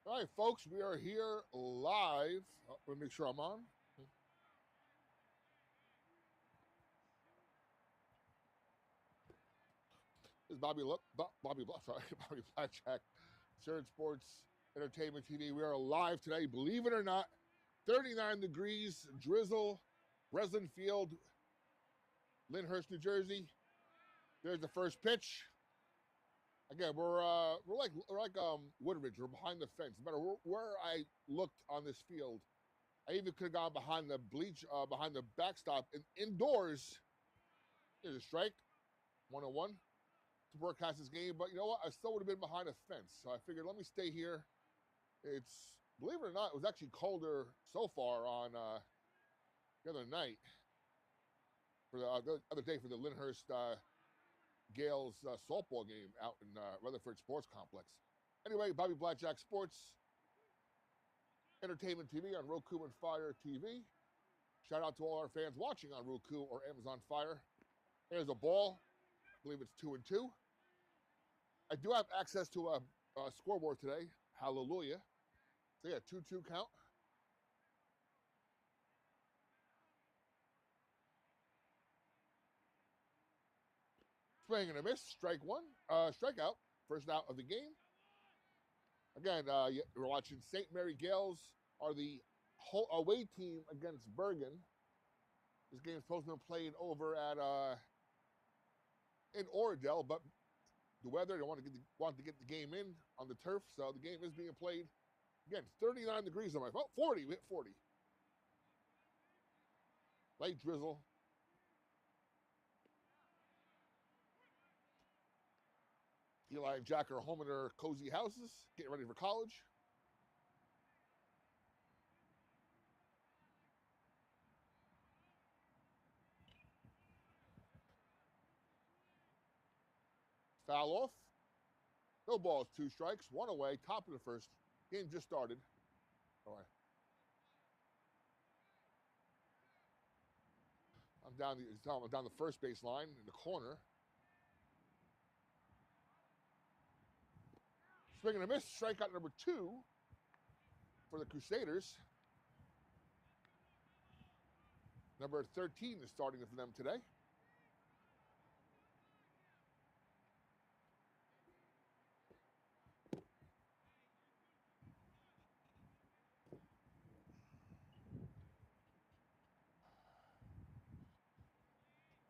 All right, folks, we are here live. Let me make sure I'm on. This is Bobby Bobby Blackjack, Shared Sports Entertainment TV. We are live today, believe it or not. 39 degrees, drizzle, Breslin Field, Lyndhurst, New Jersey. There's the first pitch. Again, we're like Woodridge. We're behind the fence. No matter where I looked on this field, I even could have gone behind the behind the backstop and indoors. There's a strike, 101 to broadcast this game. But you know what? I still would have been behind a fence. So I figured, let me stay here. It's, believe it or not, it was actually colder so far on the other night, for the other day for the Lyndhurst Gales softball game out in Rutherford Sports Complex. Anyway, Bobby Blackjack Sports Entertainment TV on Roku and Fire TV. Shout out to all our fans watching on Roku or Amazon Fire. There's a ball. I believe it's 2-2. I do have access to a scoreboard today. Hallelujah. So yeah, 2-2 count. Swing and a miss. Strike one. Strikeout. First out of the game. Again, we're watching St. Mary Gales are the away team against Bergen. This game's supposed to be played over at in Oradell, but the weather, they want to get the game in on the turf, so the game is being played. Again, 39 degrees on my phone. 40. We hit 40. Light drizzle. Eli and Jack are home in their cozy houses, getting ready for college. Foul off. No balls, 2 strikes, 1 away, top of the first. Game just started. All right. I'm down the first base line in the corner. Swing and a miss. Strikeout number 2 for the Crusaders. Number 13 is starting for them today.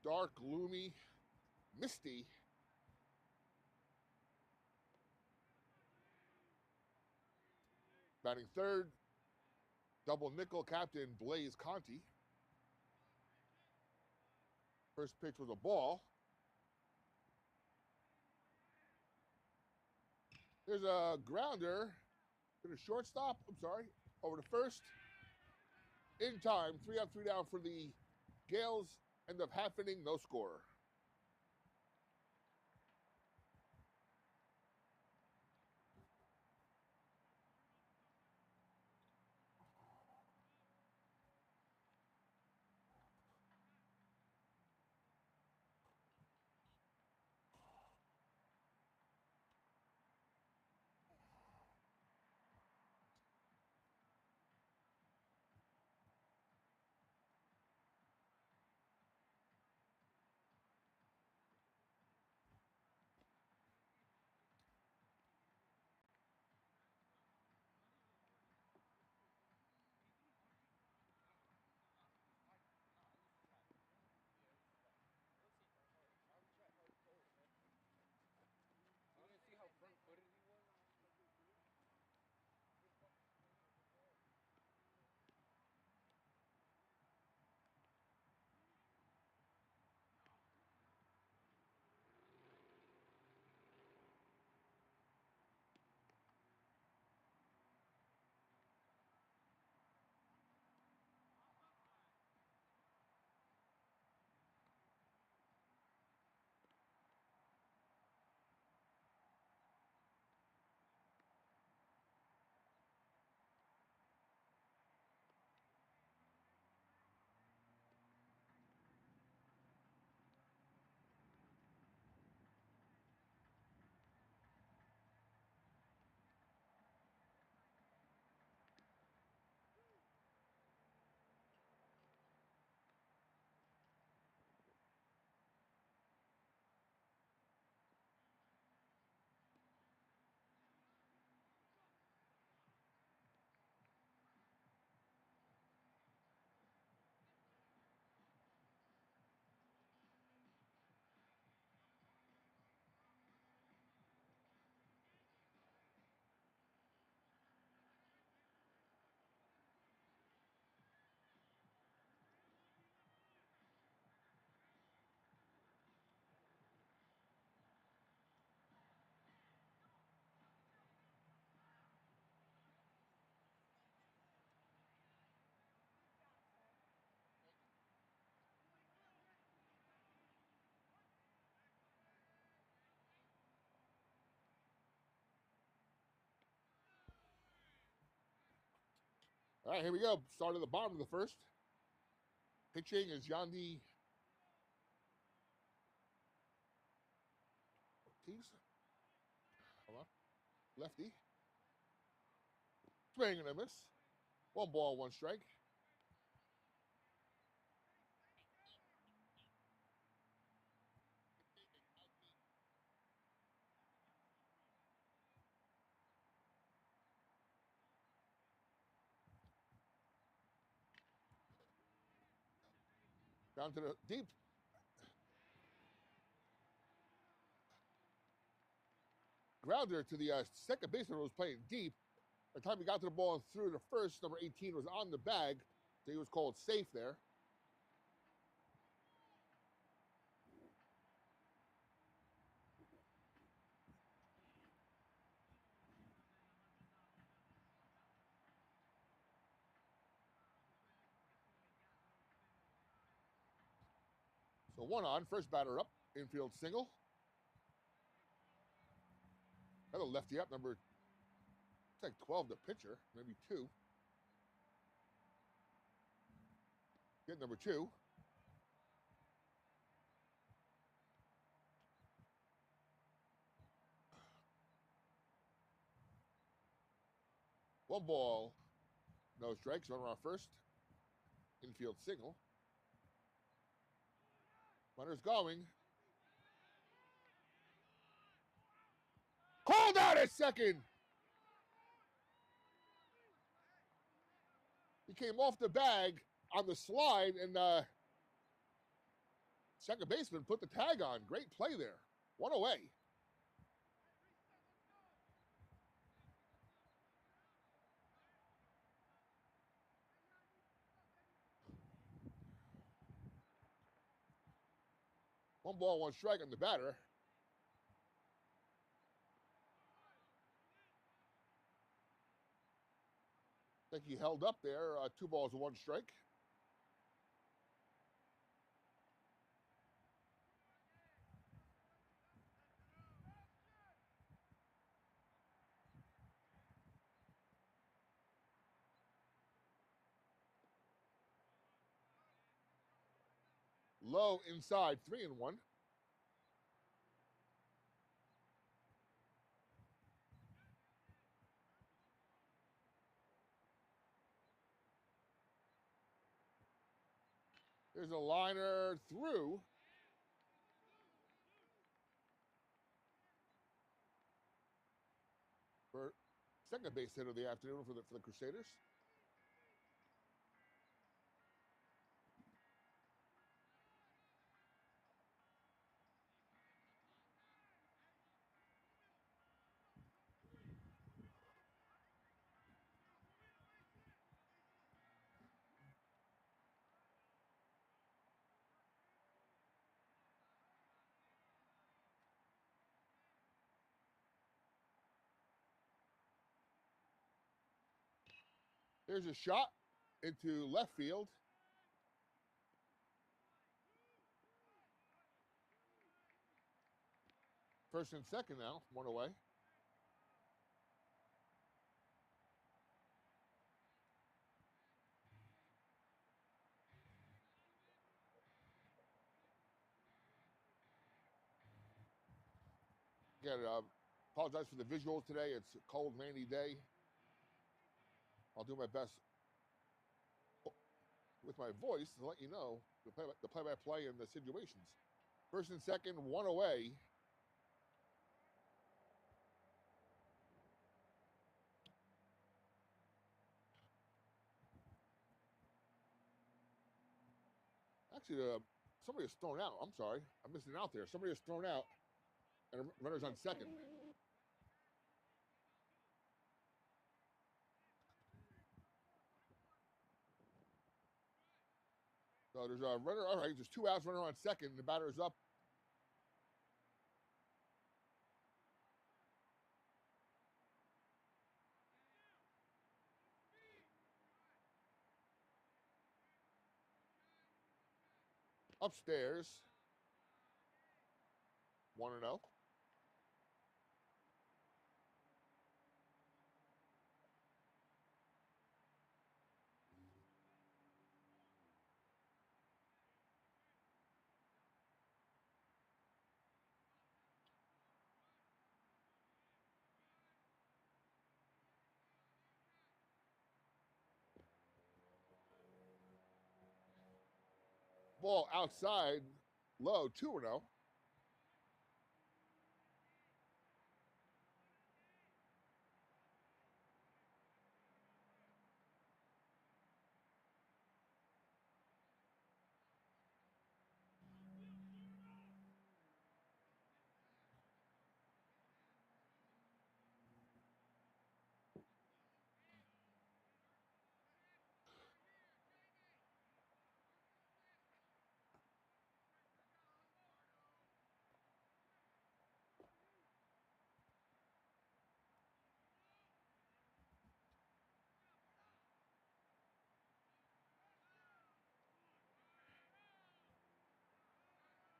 Dark, gloomy, misty. Batting third, double nickel captain Blaze Conti. First pitch was a ball. There's a grounder to the shortstop. I'm sorry, over to first. In time, 3 out, 3 down for the Gales. End of half inning, no score. All right, here we go. Start at the bottom of the first. Pitching is Yandy Ortiz. Hold on. Lefty. Swing and a miss. 1 ball, 1 strike. Down to the deep. Grounder to the second baseman who was playing deep. By the time he got to the ball and threw the first, number 18 was on the bag. So he was called safe there. So 1 on, first batter up, infield single. Another lefty up, number, it's like 12, the pitcher, maybe 2. Get number 2. One ball, no strikes, runner on first. Infield single. Runner's going. Called out at second. He came off the bag on the slide, and second baseman put the tag on. Great play there. 1 away. One ball, 1 strike on the batter. I think he held up there. 2 balls, 1 strike. Low inside, 3-1. There's a liner through. For second base hit of the afternoon for the Crusaders. There's a shot into left field. First and second now, 1 away. Again, apologize for the visuals today. It's a cold, rainy day. I'll do my best with my voice to let you know the play-by-play and the situations. First and second, 1 away. Actually, somebody was thrown out. I'm sorry. I'm missing out there. Somebody was thrown out, and a runner's on second. So there's a runner. All right, there's 2 outs, runner on second. The batter's up. Upstairs. 1-0. ball outside, low, 2-0.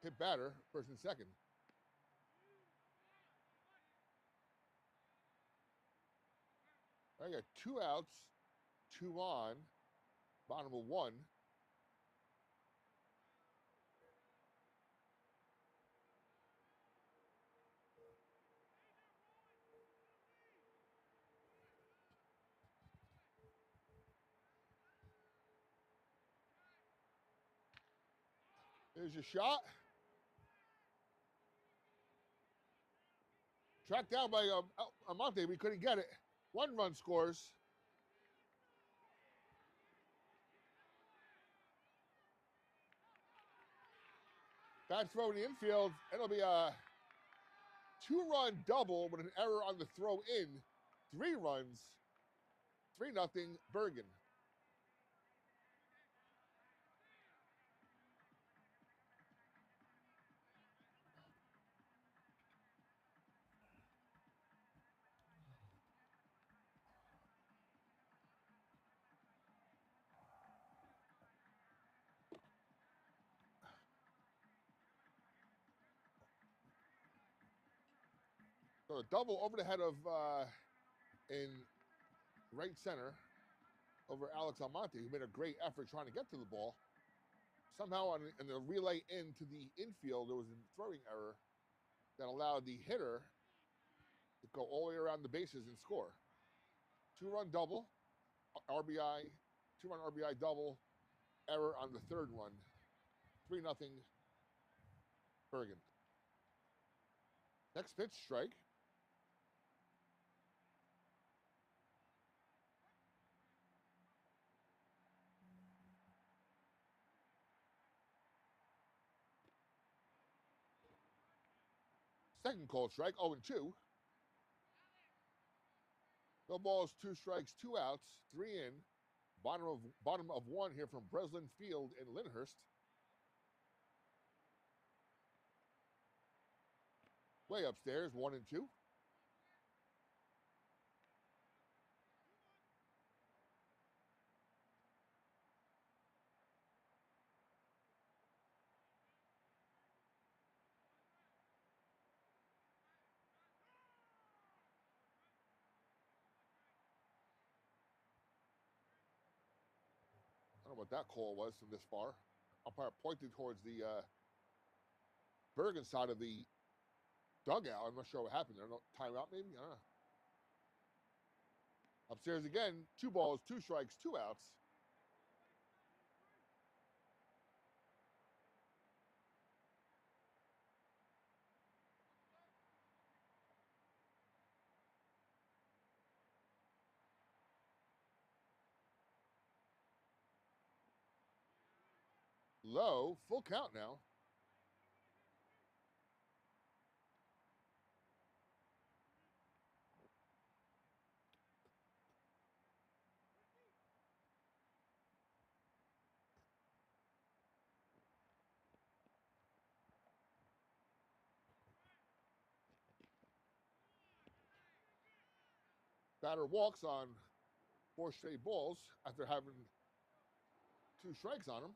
Hit batter, first and second. I got 2 outs, 2 on, bottom of 1. There's your shot. Tracked down by Almonte. We couldn't get it. 1 run scores. Bad throw in the infield. It'll be a 2-run double with an error on the throw in. 3 runs. 3-0 Bergen. So a double over the head of in right center over Alex Almonte, who made a great effort trying to get to the ball. Somehow in the relay into the infield, there was a throwing error that allowed the hitter to go all the way around the bases and score. 2-run double, RBI, 2-run RBI double, error on the 3rd run. 3-0 Bergen. Next pitch, strike. Second call strike, 0-2. No balls, 2 strikes, 2 outs, 3 in. Bottom of 1 here from Breslin Field in Lyndhurst. Way upstairs, 1-2. I don't know what that call was from this far. Umpire pointed towards the Bergen side of the dugout. I'm not sure what happened there. No, timeout maybe? I don't know. Upstairs again, 2 balls, 2 strikes, 2 outs. Low, full count now. Batter walks on 4 straight balls after having 2 strikes on him.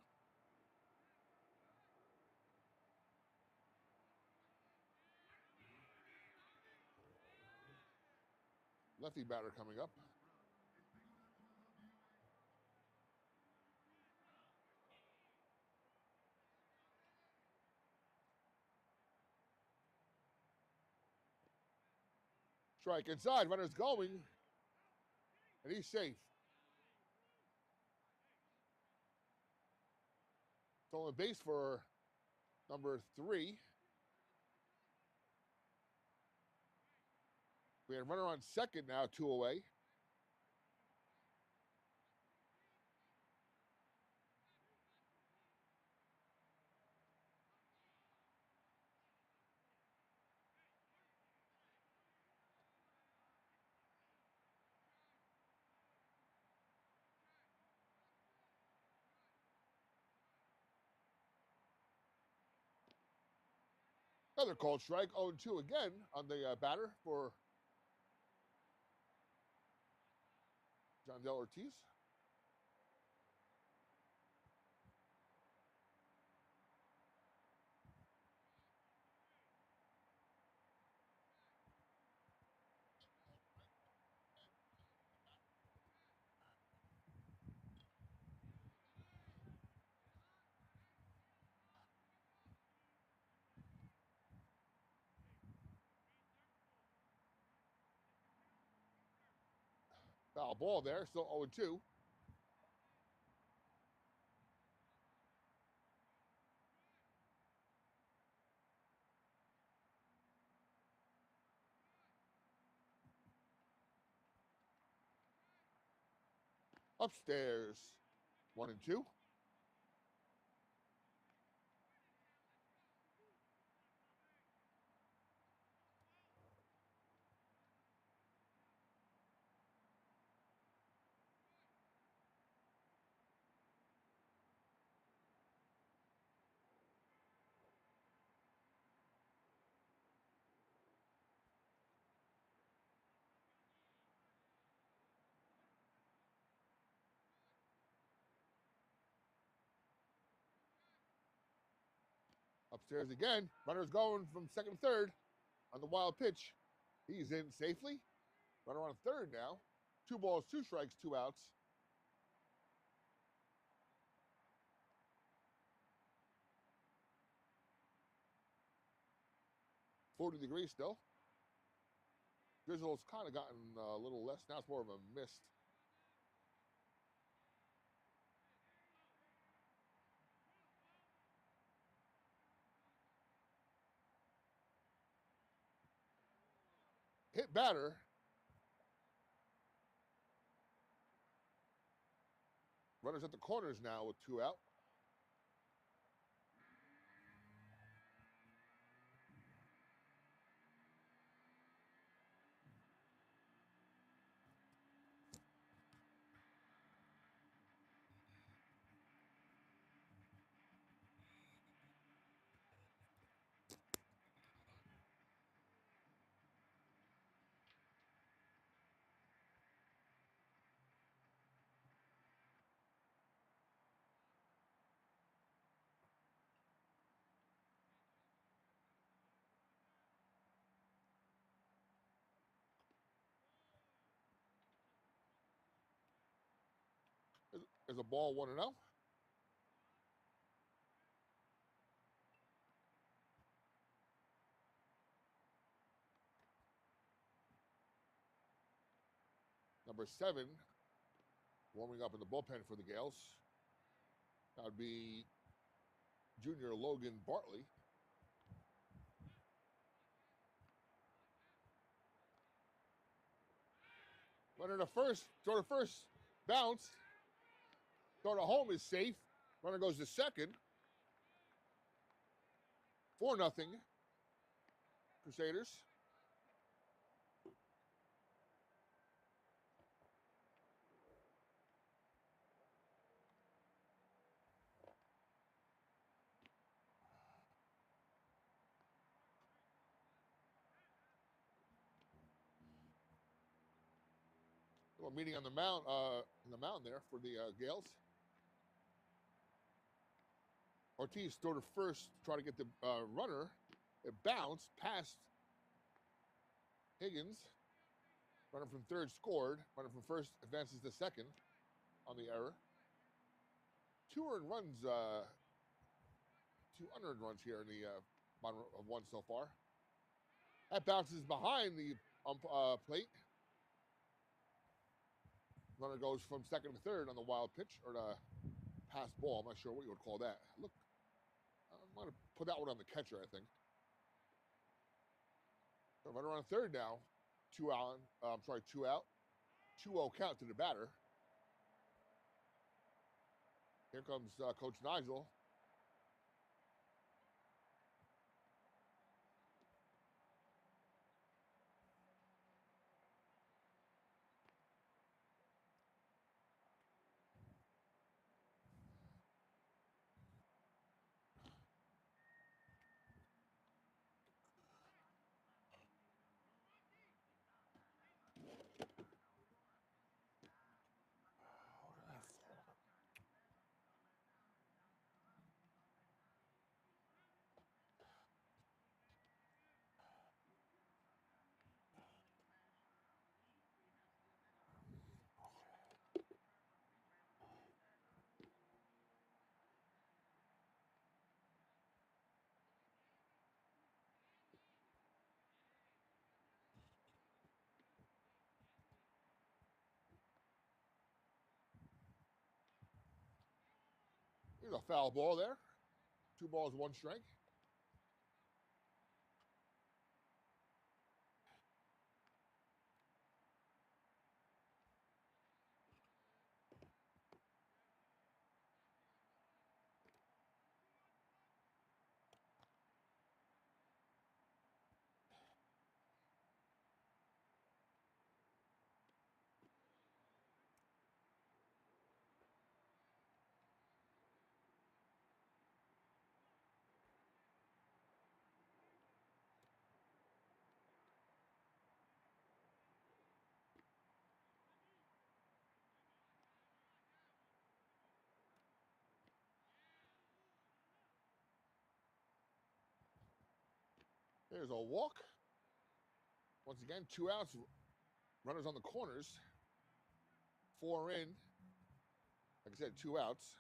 Lefty batter coming up. Strike inside, runner's going, and he's safe. Stolen base for number 3. We have a runner on second now, 2 away. Another called strike, 0-2 again on the batter for John Del Ortiz. Foul ball there, still 0-2. Upstairs, 1-2. Upstairs again. Runner's going from second to third on the wild pitch. He's in safely. Runner on third now. 2 balls, 2 strikes, 2 outs. 40 degrees still. Drizzle's kind of gotten a little less. Now it's more of a mist. Hit batter. Runners at the corners now with 2 out. There's a ball, 1-0. Number 7 warming up in the bullpen for the Gales. That would be junior Logan Bartley. Runner to first, throw to first, bounce. Throw to home is safe. Runner goes to second. 4-0 Crusaders. Little meeting on the mound, there for the Gales. Ortiz threw to first, try to get the runner. It bounced past Higgins. Runner from third scored. Runner from first advances to second on the error. 2 earned runs, 2 unearned runs here in the bottom of 1 so far. That bounces behind the plate. Runner goes from second to third on the wild pitch, or the pass ball. I'm not sure what you would call that. Look, I'm going to put that one on the catcher, I think. So runner on third now. 2 out. 2 out. 2-0 count to the batter. Here comes Coach Nigel. Here's a foul ball there. 2 balls, 1 strike. There's a walk. Once again, 2 outs. Runners on the corners. 4 in. Like I said, 2 outs.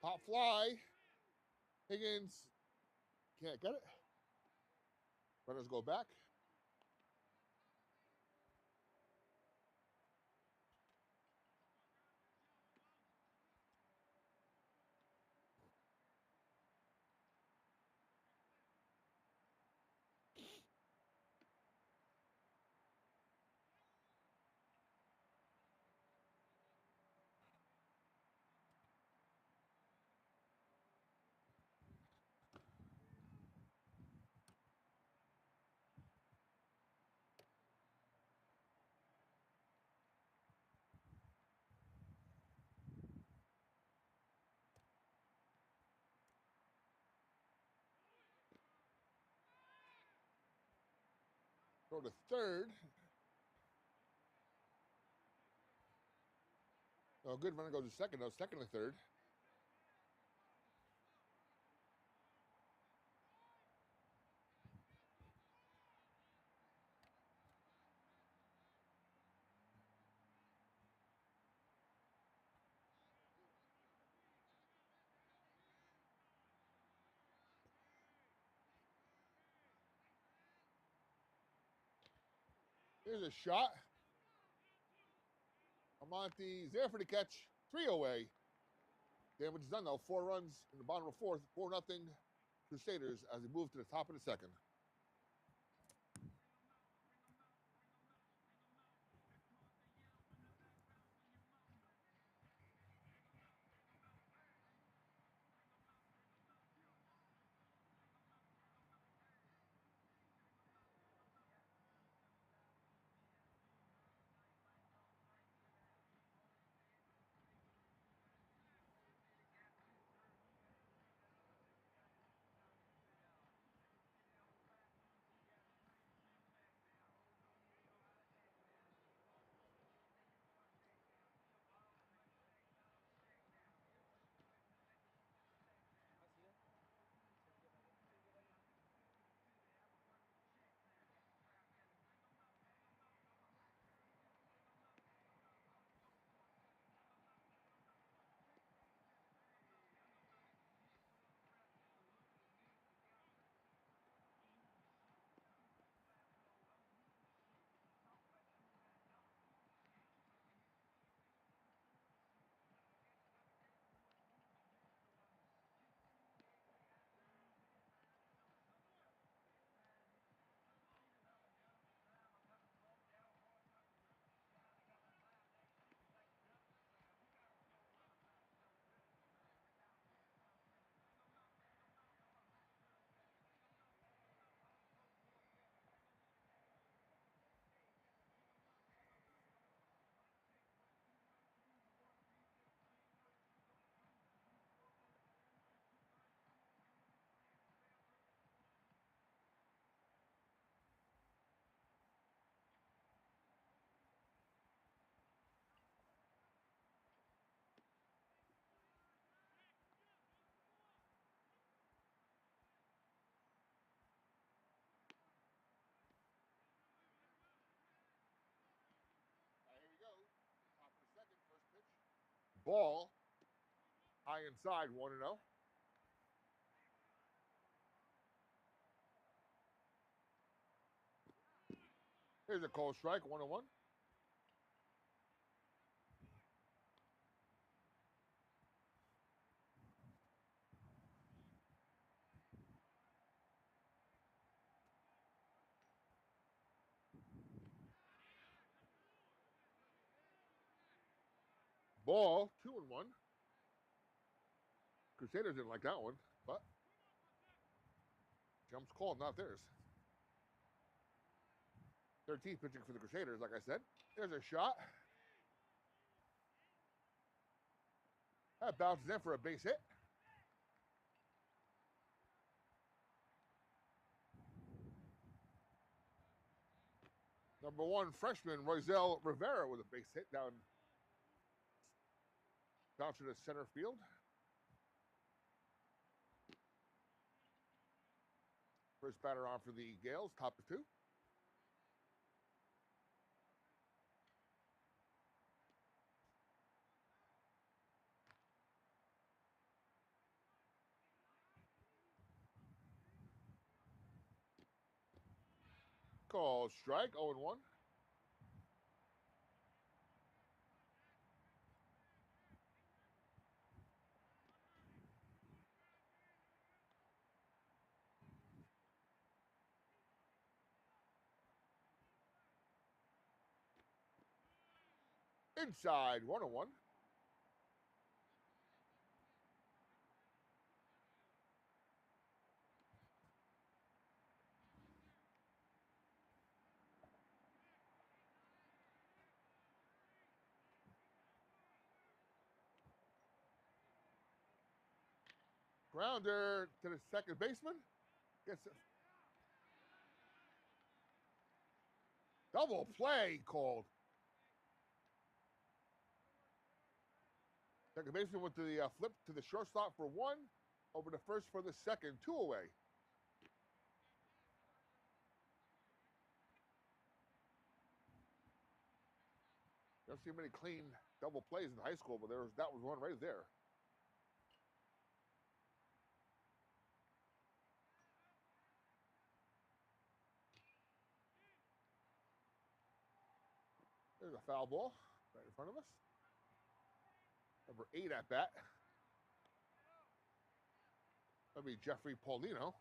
Pop fly. Higgins can't get it. Runners go back. Throw to third. Oh, good runner goes to second, though. Second to third. Here's a shot. Amonte's there for the catch. 3 away. Damage is done, though. 4 runs in the bottom of the fourth. 4-0 Crusaders as they move to the top of the second. Ball. High inside, 1-0. Here's a cold strike, 1-1. Ball, 2-1. Crusaders didn't like that one, but jump's called, not theirs. 13th pitching for the Crusaders, like I said. There's a shot. That bounces in for a base hit. Number 1 freshman, Roisel Rivera, with a base hit down to the center field. First batter on for the Gales, top of 2. Called strike, 0-1. Inside, 1-1. Grounder to the second baseman. Gets it. Double play called. Second baseman went to the flip to the shortstop for 1. Over to first for the second. 2 away. Don't see many clean double plays in high school, but that was one right there. There's a foul ball right in front of us. Number 8 at bat. That'll be Jeffrey Paulino.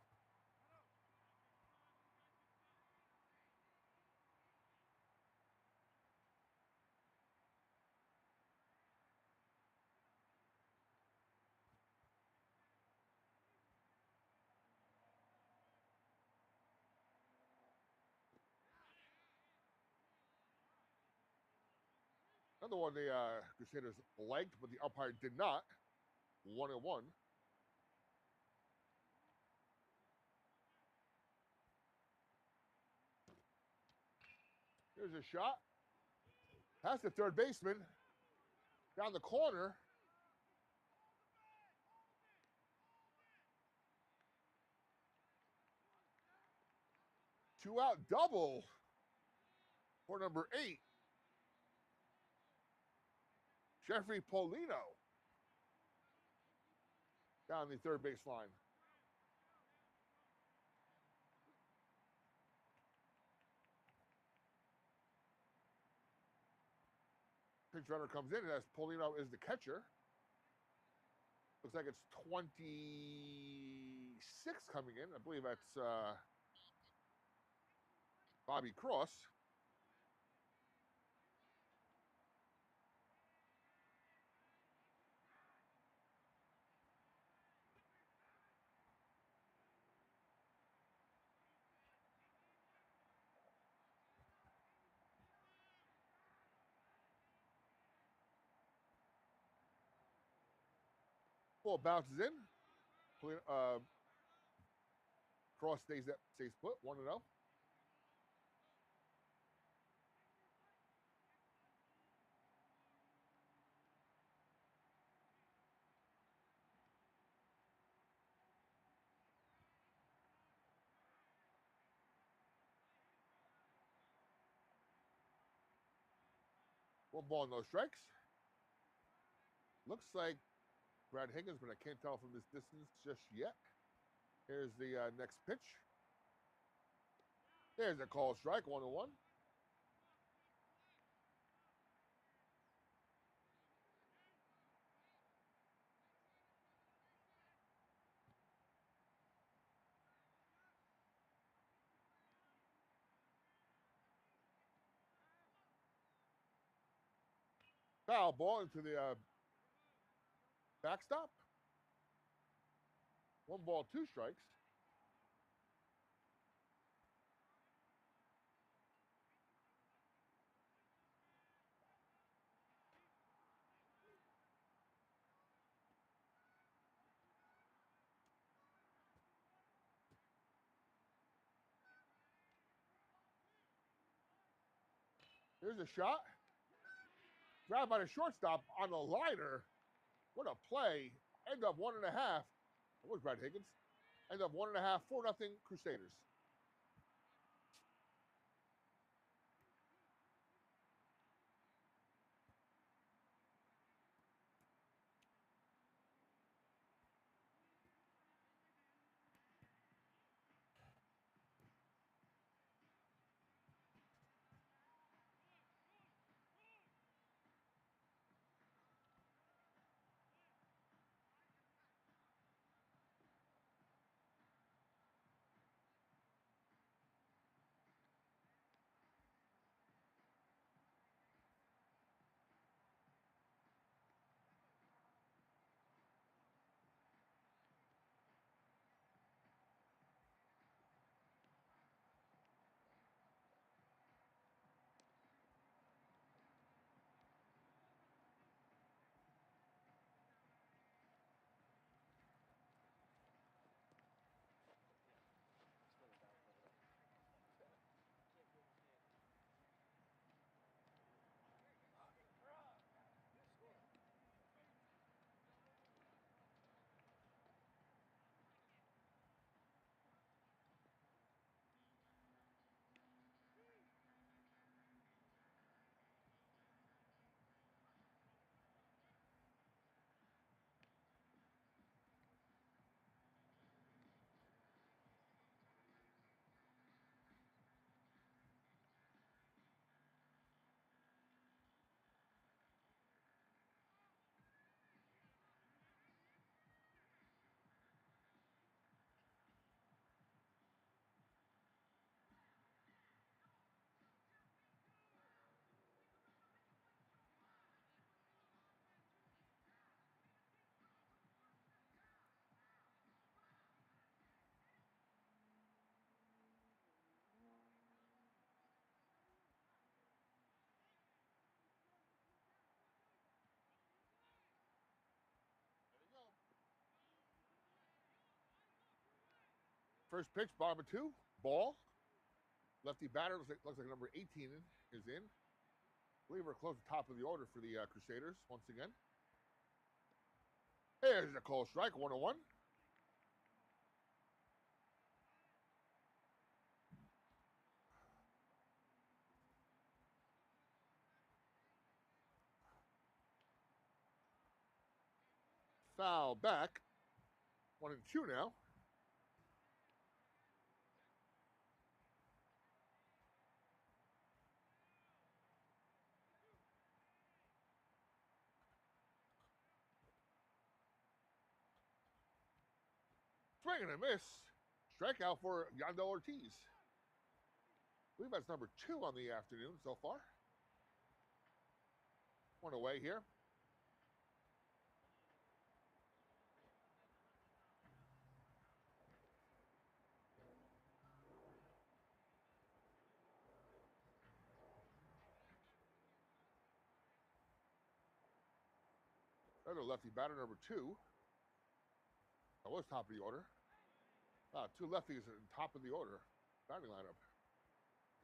Another one the Crusaders liked, but the umpire did not. 1-1. Here's a shot. Past the third baseman. Down the corner. Two-out double for number 8. Jeffrey Paulino. Down the third base line. Pinch runner comes in as Paulino is the catcher. Looks like it's 26 coming in. I believe that's Bobby Cross. Ball bounces in. Cross stays put. 1-0. One ball, no strikes. Looks like Brad Higgins, but I can't tell from this distance just yet. Here's the next pitch. There's a call strike, 1-1. Foul ball into the backstop. 1 ball, 2 strikes. Here's a shot. Grabbed by the shortstop on the liner. What a play. End up 1.5. Where's Brad Higgins? End up 1.5, 4-0 Crusaders. First pitch, bottom of 2. Ball. Lefty batter looks like number 18 is in. I believe we're close to the top of the order for the Crusaders once again. There's a call strike, 1-1. Foul back. 1-2 now. Swing and a miss. Strikeout for Yandel Ortiz. I believe that's number 2 on the afternoon so far. 1 away here. Another lefty batter, number 2. That was top of the order. 2 lefties at the top of the order. Batting lineup.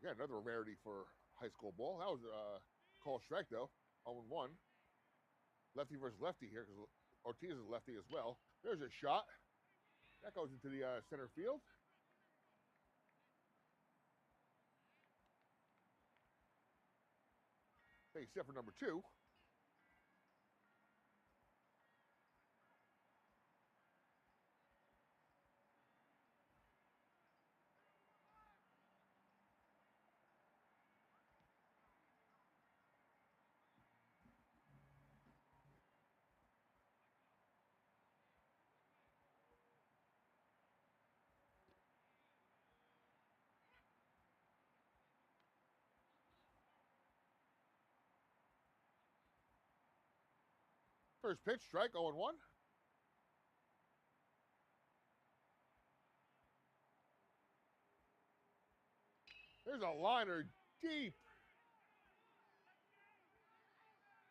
Again, another rarity for high school ball. That was a call strike, though. 0-1. Lefty versus lefty here because Ortiz is lefty as well. There's a shot. That goes into the center field. Base set for number 2. First pitch, strike, 0-1. There's a liner deep.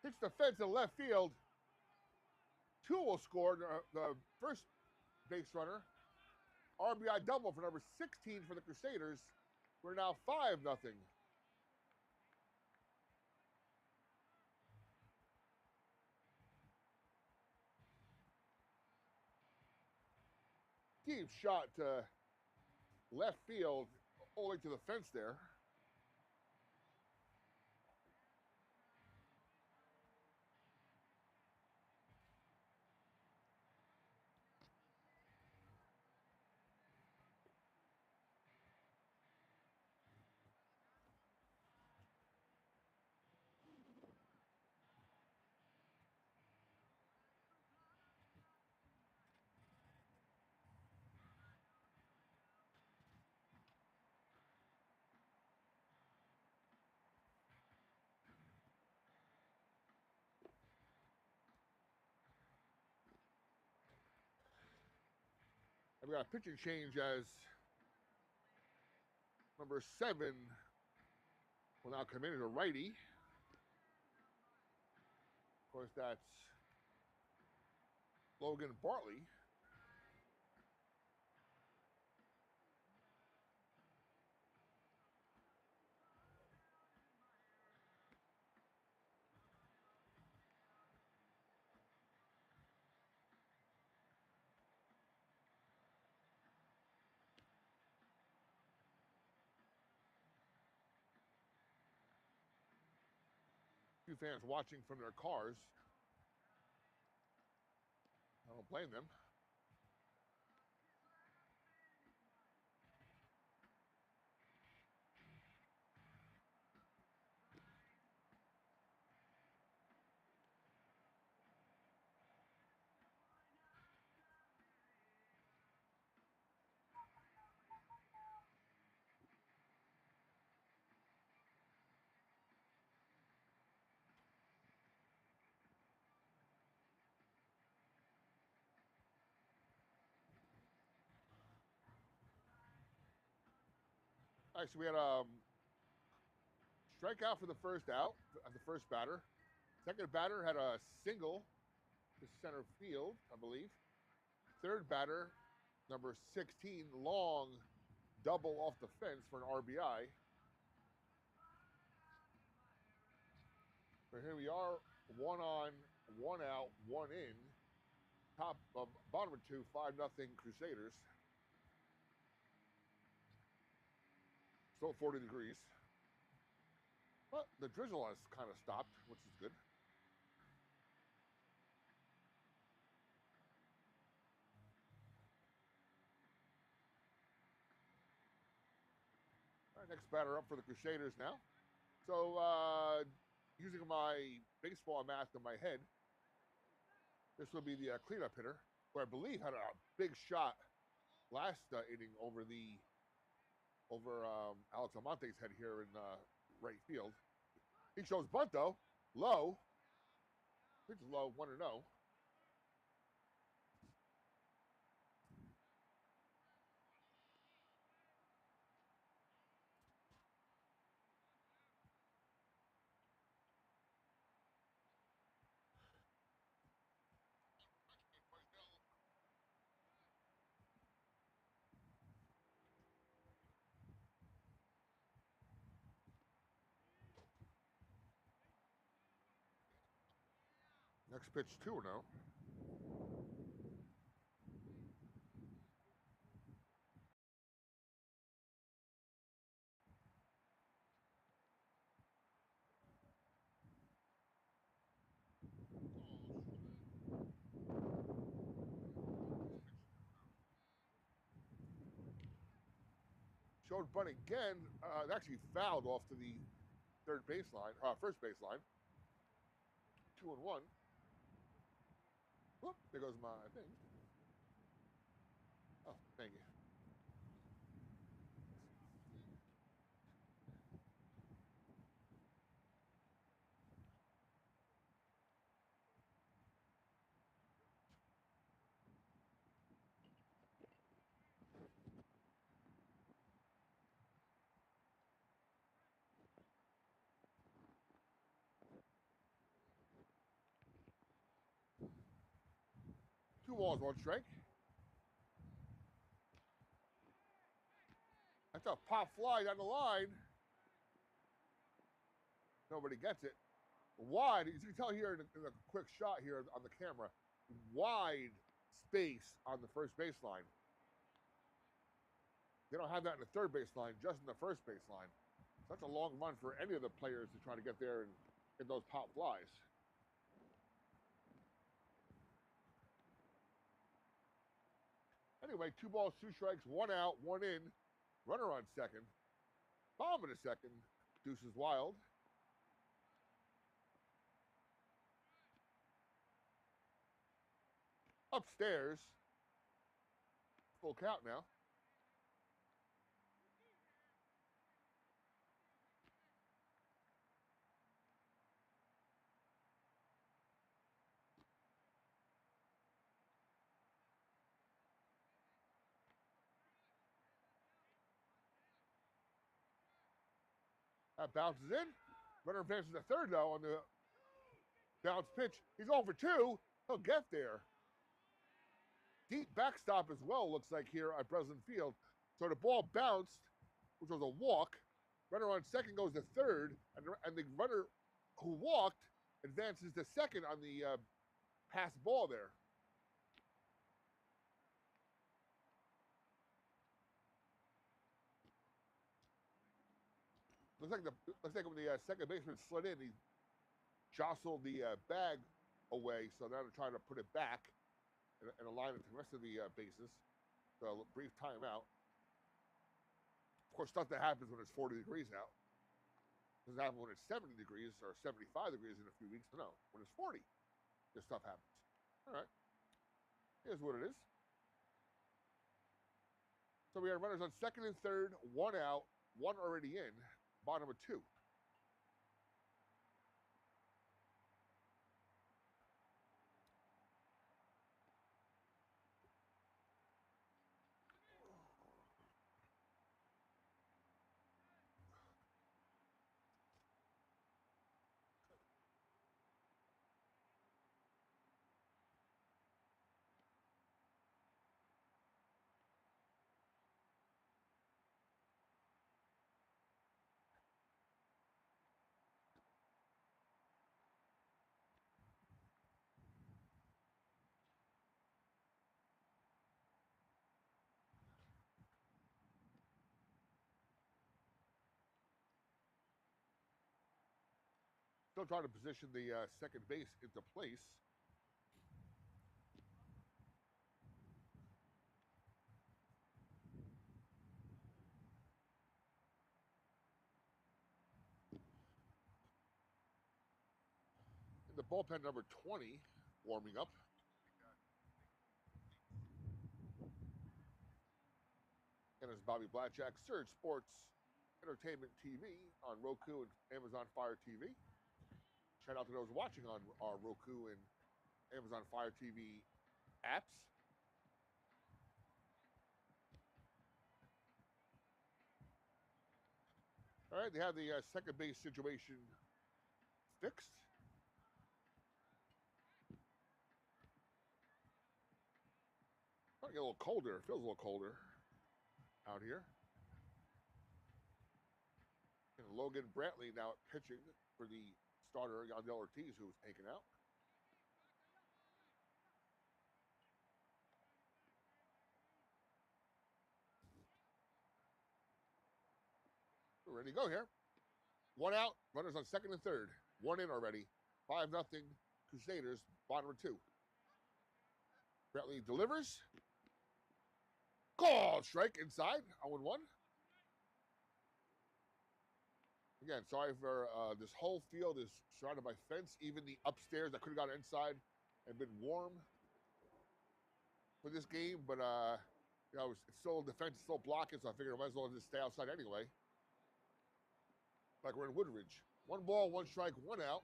Hits the fence in left field. Two will score, the first base runner. RBI double for number 16 for the Crusaders. We're now 5-0. Deep shot to left field, all the way to the fence there. And we got a pitching change as number 7 will now come in as a righty. Of course, that's Logan Bartley. Few fans watching from their cars. I don't blame them. Actually, we had a strikeout for the first out, the first batter. Second batter had a single to center field, I believe. Third batter, number 16, long double off the fence for an RBI. So here we are, 1 on, 1 out, 1 in. Top of bottom of 2, 5-0 Crusaders. Still 40 degrees. But the drizzle has kind of stopped, which is good. All right, next batter up for the Crusaders now. So using my baseball math in my head, this will be the cleanup hitter, who I believe had a big shot last inning over Alex Almonte's head here in right field. He shows bunt though, low. Pitch is low, 1-0. Next pitch, 2-0. Showed bunt again. It actually fouled off to the first baseline. 2-1. Whoop, there goes my thing. Oh, thank you. balls, one strike. That's a pop fly down the line. Nobody gets it. Wide, as you can tell here in a quick shot here on the camera, wide space on the first baseline. They don't have that in the third baseline, just in the first baseline. Such a long run for any of the players to try to get there and get those pop flies. Anyway, 2 balls, 2 strikes, 1 out, 1 in. Runner on second. Bomb in a second. Deuces wild. Upstairs. Full count now. That bounces in. Runner advances to third, though, on the bounce pitch. He's over 2. He'll get there. Deep backstop as well, looks like here at Breslin Field. So the ball bounced, which was a walk. Runner on second goes to third, and the runner who walked advances to second on the pass ball there. Looks like when the second baseman slid in, he jostled the bag away, so now they're trying to put it back and align it to the rest of the bases. So a brief timeout. Of course, stuff that happens when it's 40 degrees out. Doesn't happen when it's 70 degrees or 75 degrees in a few weeks. No, when it's 40, this stuff happens. All right. Here's what it is. So we have runners on second and third, 1 out, 1 already in, bottom of 2. Still trying to position the second base into place. In the bullpen, number 20, warming up. And it's Bobby Blackjack, Surge Sports Entertainment TV on Roku and Amazon Fire TV. Shout out to those watching on our Roku and Amazon Fire TV apps. All right, they have the second base situation fixed. Might get a little colder. It feels a little colder out here. And Logan Brantley now pitching for the starter, Yandel Ortiz, who was taken out. We're ready to go here. 1 out, runners on second and third. 1 in already. 5-0 Crusaders, bottom of 2. Brantley delivers. Call strike inside, 0-1. Again, sorry for this whole field is surrounded by fence. Even the upstairs, I could have gone inside and been warm for this game, but you know, it's still the fence is still blocking, so I figured I might as well just stay outside anyway. Like we're in Woodridge. 1 ball, 1 strike, 1 out.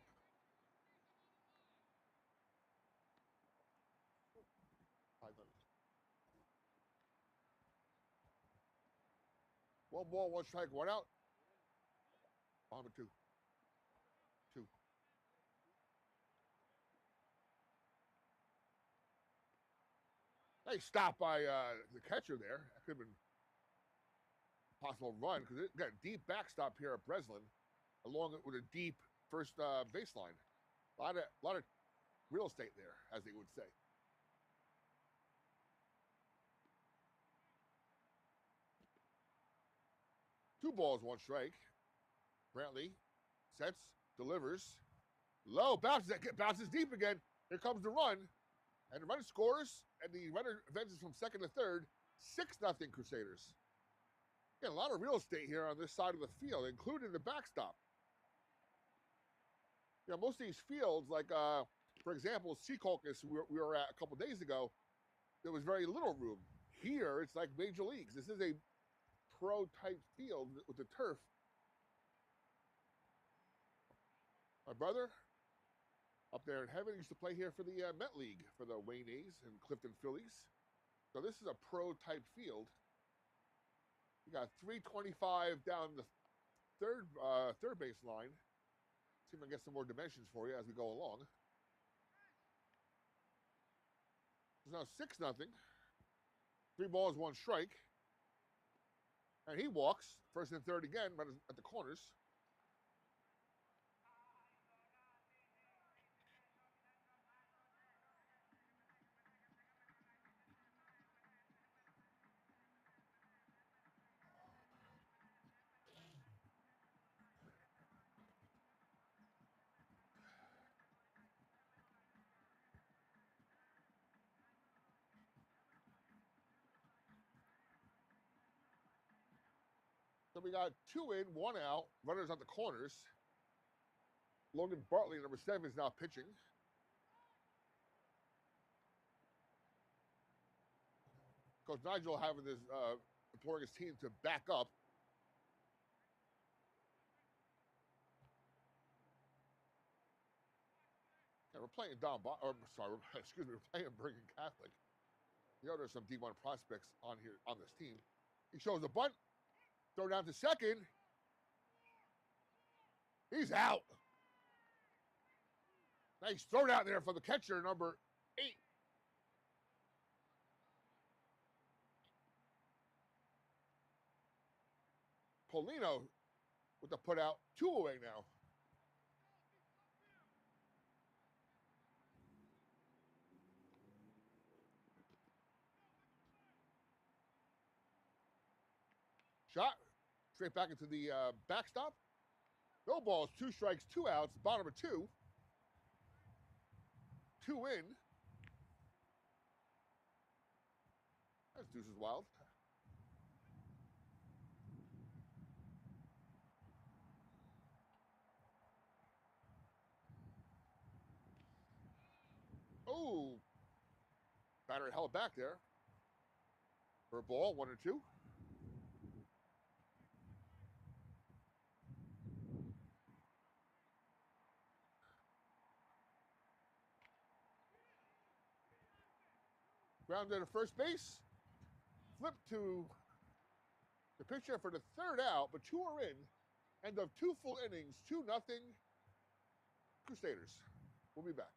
One ball, 1 strike, 1 out. Bottom of 2. 2. Nice stop by the catcher there. That could have been a possible run because it got a deep backstop here at Breslin, along with a deep first baseline. A lot of real estate there, as they would say. Two balls, one strike. Brantley sets, delivers. Low, bounces deep again. Here comes the run. And the runner scores, and the runner advances from second to third. 6-0 Crusaders. Again, a lot of real estate here on this side of the field, including the backstop. You know, most of these fields, like, for example, Secaucus we were at a couple days ago, there was very little room. Here, it's like major leagues. This is a pro-type field with the turf. My brother, up there in heaven, used to play here for the Met League, for the Wayne A's and Clifton Phillies. So this is a pro-type field. You got 325 down the third base line. See if I can get some more dimensions for you as we go along. It's now 6-0. 3 balls, 1 strike. And he walks first and third again, but at the corners. So we got 2 in, 1 out. Runners on the corners. Logan Bartley, number 7, is now pitching. Coach Nigel having this, imploring his team to back up. Yeah, we're playing we're playing Bergen Catholic. You know, there's some D1 prospects on here on this team. He shows a bunt. Throw down to second. He's out. Nice throw down there for the catcher, number 8. Polino with the put out. 2 away now. Shot straight back into the backstop. No balls, 2 strikes, 2 outs. Bottom of 2. 2 in. That's Deuces Wild. Oh, batter held back there for a ball, 1 and 2. Grounded to first base. Flip to the pitcher for the 3rd out, but 2 are in. End of 2 full innings, 2-0 Crusaders. We'll be back.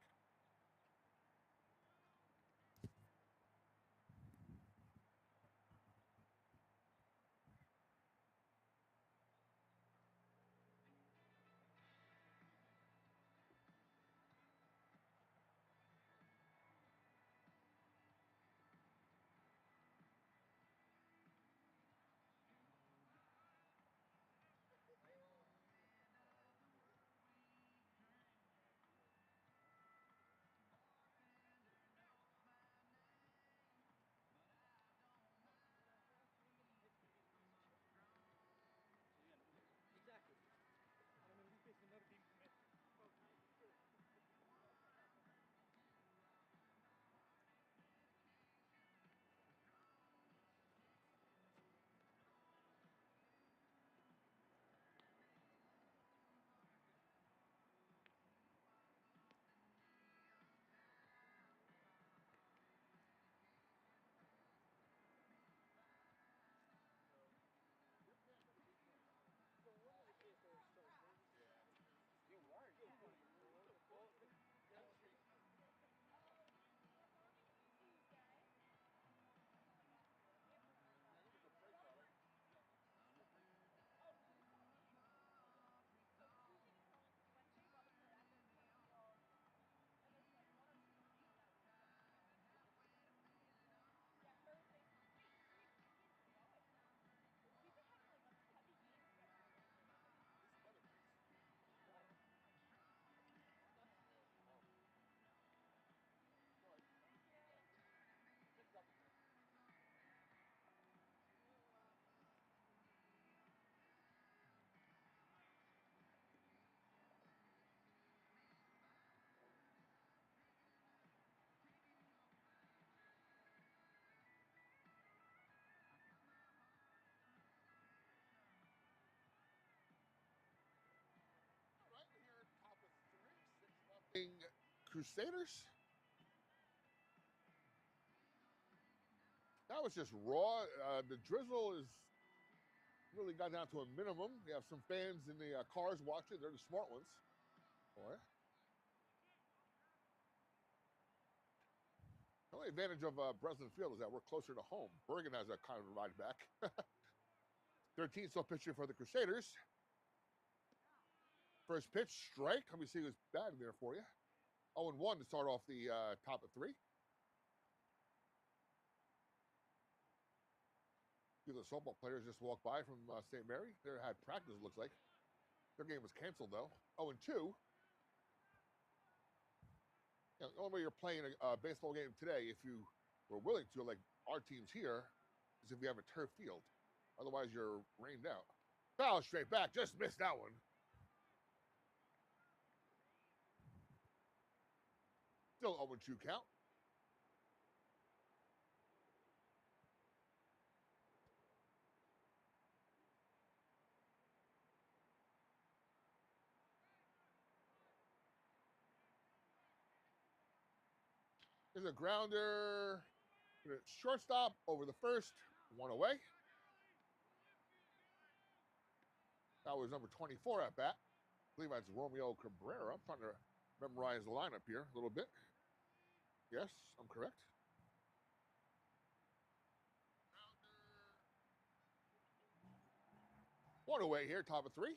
Crusaders. That was just raw. The drizzle is really got down to a minimum. We have some fans in the cars watching. They're the smart ones. Boy. The only advantage of Breslin Field is that we're closer to home. Bergen has a kind of ride back. 13 still pitching for the Crusaders. First pitch, strike. Let me see who's batting there for you. 0-1 to start off the top of 3. Few of the softball players just walked by from St. Mary. They had practice, it looks like. Their game was canceled, though. 0-2. The only way you're playing a baseball game today, if you were willing to, like our teams here, is if you have a turf field. Otherwise, you're rained out. Foul straight back. Just missed that one. Still 0-2 count. There's a grounder. Shortstop over the first. 1 away. That was number 24 at bat. I believe that's Romeo Cabrera. I'm trying to memorize the lineup here a little bit. Yes, I'm correct. One away here, top of 3.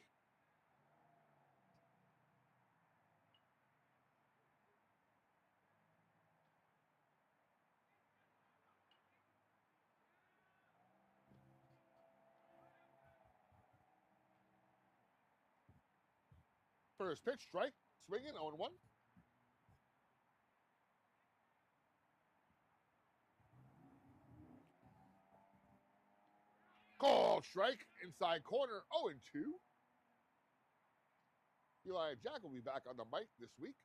First pitch, strike, swinging, 0-1. Call strike, inside corner, 0-2. Eli Jack will be back on the mic this week.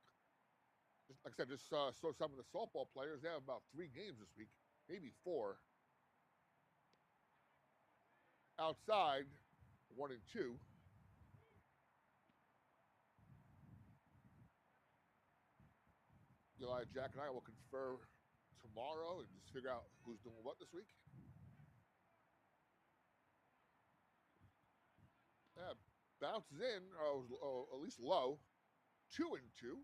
Just, like I said, just saw some of the softball players. They have about 3 games this week, maybe 4. Outside, 1-2. Eli Jack and I will confer tomorrow and just figure out who's doing what this week. Yeah, bounces in, at least low. 2-2.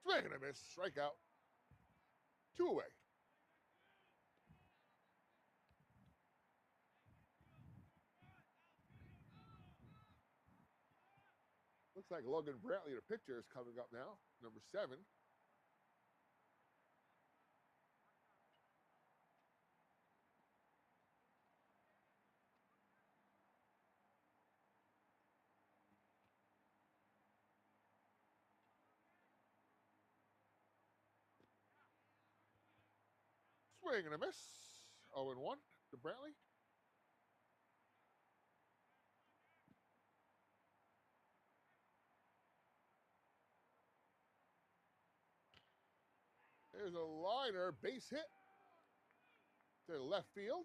Swing and a miss, strikeout. 2 away. Looks like Logan Brantley, the pitcher, is coming up now, number 7. Swing and a miss. 0-1 to Brantley. There's a liner, base hit to the left field.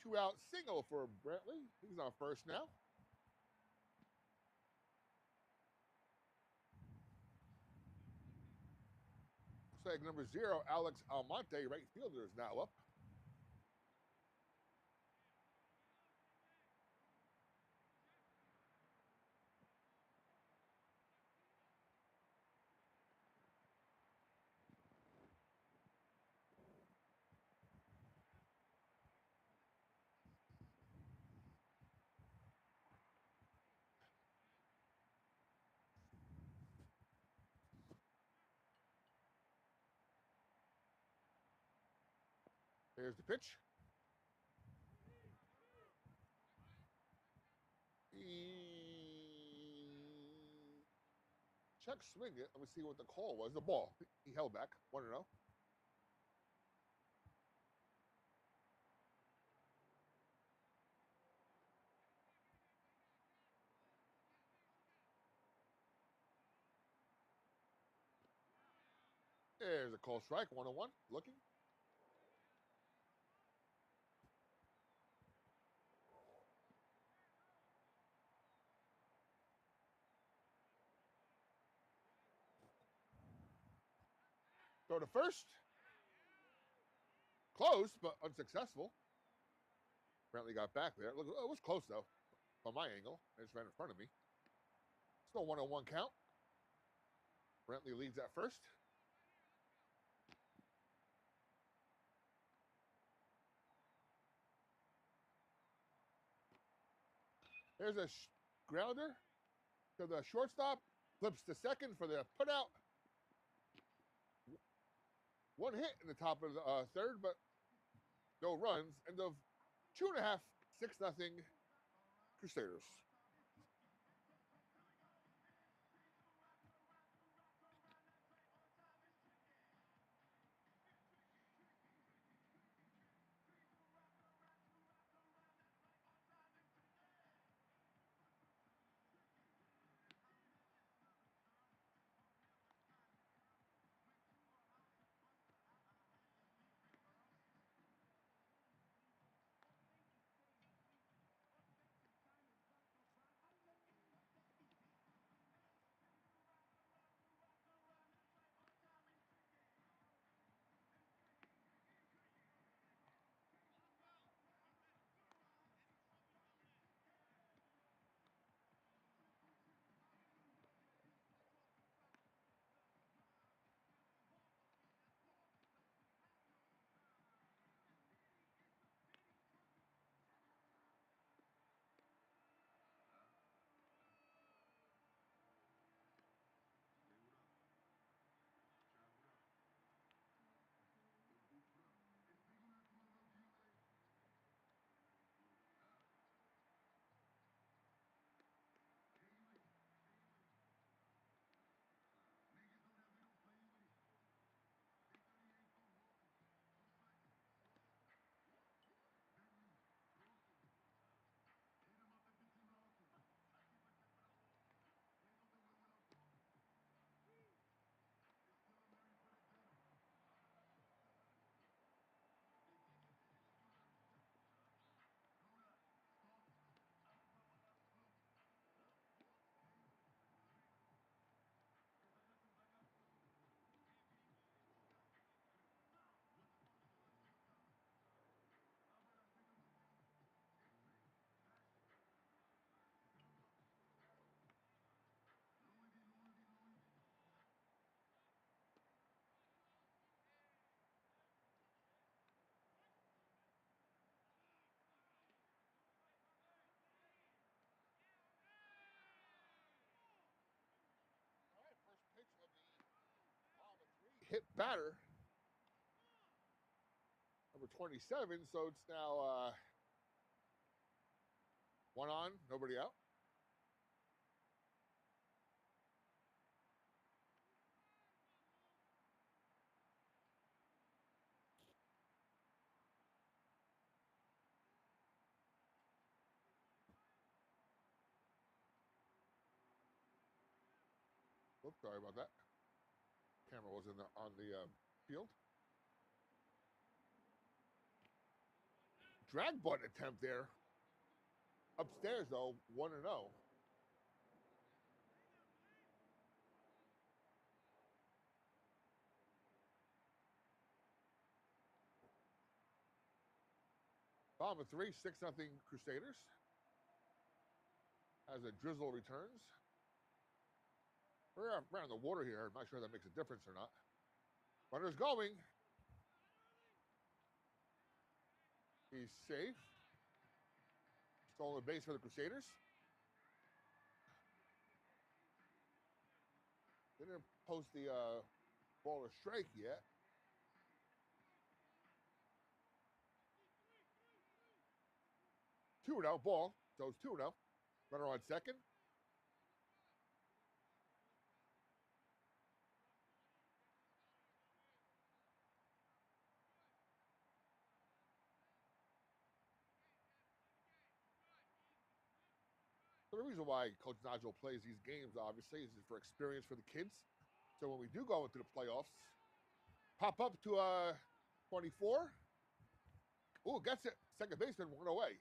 2-out single for Brantley. He's on first now. Looks like number 0, Alex Almonte, right fielder, is now up. There's the pitch. Check swing it. Let me see what the call was. The ball. He held back. 1-0. There's a call strike, 1-1, looking. Throw to first. Close, but unsuccessful. Brantley got back there. Look, it was close, though, from my angle. They just ran in front of me. Still 1-1 count. Brantley leads at first. There's a grounder to the shortstop. Flips to second for the putout. One hit in the top of the third, but no runs. End of 2.5, 6-0 Crusaders. Hit batter, number 27. So it's now one on, nobody out. Oops, sorry about that. Camera was on the field. Drag butt attempt there. Upstairs, though, 1-0. Bottom of 3, 6-0 Crusaders. As a drizzle returns. We're around the water here. I'm not sure that makes a difference or not. Runner's going. He's safe. Stolen base for the Crusaders. They didn't post the ball or strike yet. Two now, ball. So it's 2-0. Runner on second. So the reason why Coach Nigel plays these games, obviously, is for experience for the kids. So when we do go into the playoffs, Pop up to 24. Ooh, gets it. Second baseman, one away.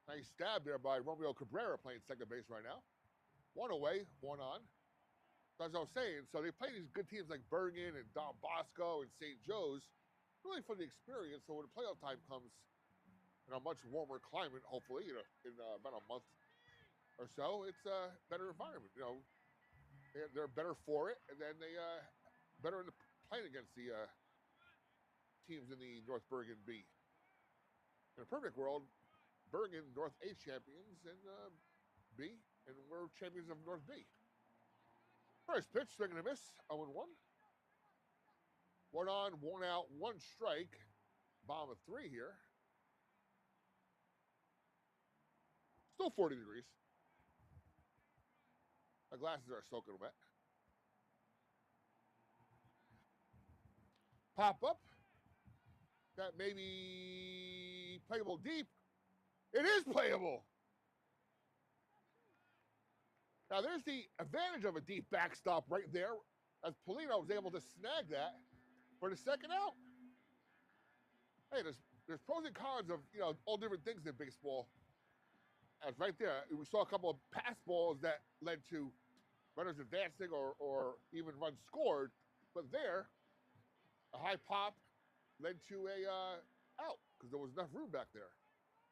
Nice stab there by Romeo Cabrera playing second base right now. One away, one on. As I was saying, so they play these good teams like Bergen and Don Bosco and St. Joe's, really for the experience. So when the playoff time comes in a much warmer climate, hopefully, in about a month or so, it's a better environment. They're better for it, and then they better in the playing against the teams in the North Bergen B. In a perfect world, Bergen North A champions and B, and we're champions of North B. First pitch, swing and a miss, 0-1. One on, one out, one strike. Bottom of 3 here. Still 40 degrees. My glasses are soaking wet. Pop up. That may be playable deep. It is playable. Now, there's the advantage of a deep backstop right there, as Polino was able to snag that for the second out. Hey, there's pros and cons of, all different things in baseball. As right there, we saw a couple of pass balls that led to runners advancing or even runs scored. But there, a high pop led to a out because there was enough room back there.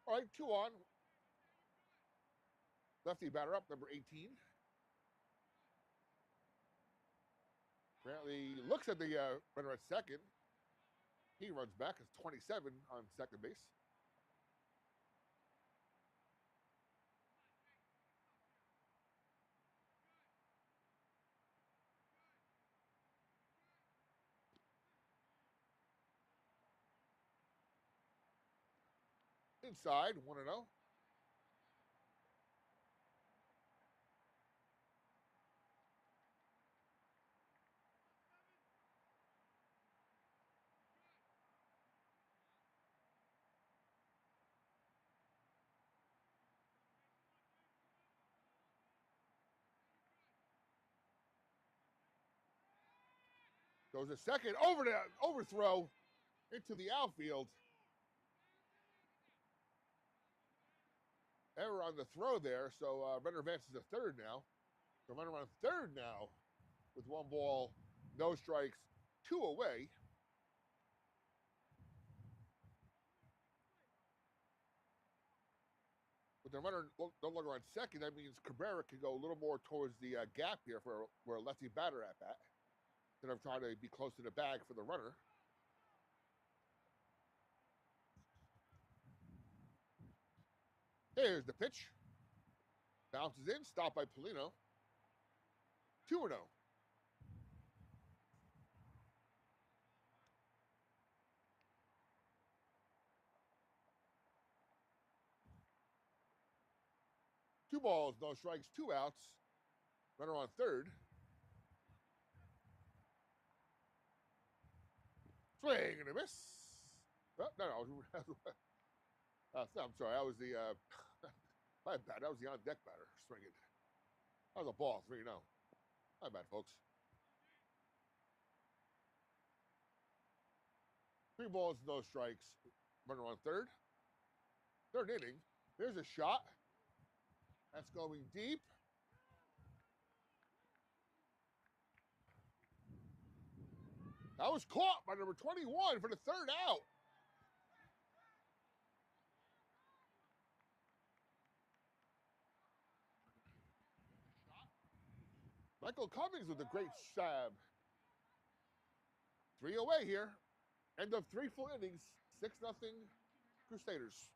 All right, 2 on. Lefty batter up, number 18. Apparently looks at the runner at second. He runs back. It's 27 on second base. Inside, 1-0. Goes a second over the overthrow into the outfield. Error on the throw there, so runner advances to third now. So runner on third now with 1 ball, no strikes, 2 away. With the runner no longer on second, that means Cabrera can go a little more towards the gap here for a lefty batter at bat, instead of trying to be close to the bag for the runner. Here's the pitch. Bounces in, stopped by Polino. 2-0. Two balls, no strikes, 2 outs. Runner on third. Swing and a miss. Oh, no. I'm sorry. That was the my bad. That was the on deck batter swinging. That was a ball, 3-0. My bad, folks. 3 balls, no strikes. Runner on third. Third inning. There's a shot. That's going deep. That was caught by number 21 for the third out. Michael Cummings with a great stab. 3 away here. End of 3 full innings. 6-0 Crusaders.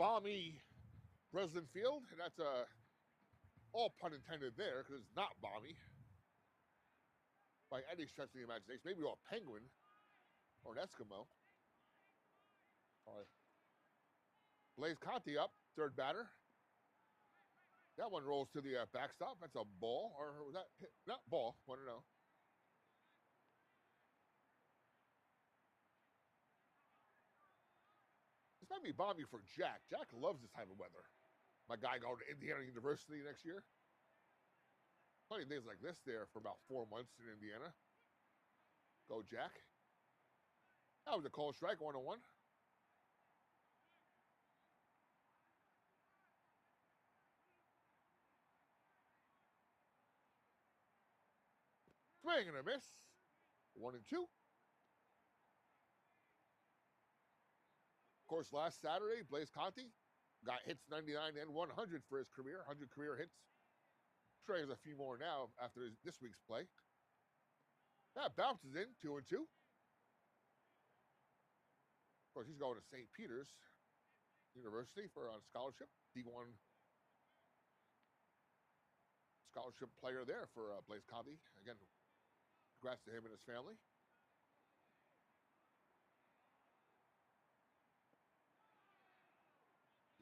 balmy Breslin Field, and that's all pun intended there because it's not balmy by any stretch of the imagination. Maybe a penguin or an Eskimo. All right. Blaise Conti up, third batter. That one rolls to the backstop. That's a ball, or was that hit? Not ball? Want to know? This might be balmy for Jack. Jack loves this type of weather. My guy going to Indiana University next year. Plenty of days like this there for about 4 months in Indiana. Go, Jack. That was a cold strike, 1-1. Swing and a miss. 1-2. Of course, last Saturday, Blaise Conti got hits 99 and 100 for his career, 100 career hits. I'm sure he has a few more now after this week's play. That bounces in, 2-2. Of course, he's going to St. Peter's University for a scholarship, D1 scholarship player there for Blaise Conti. Again, congrats to him and his family.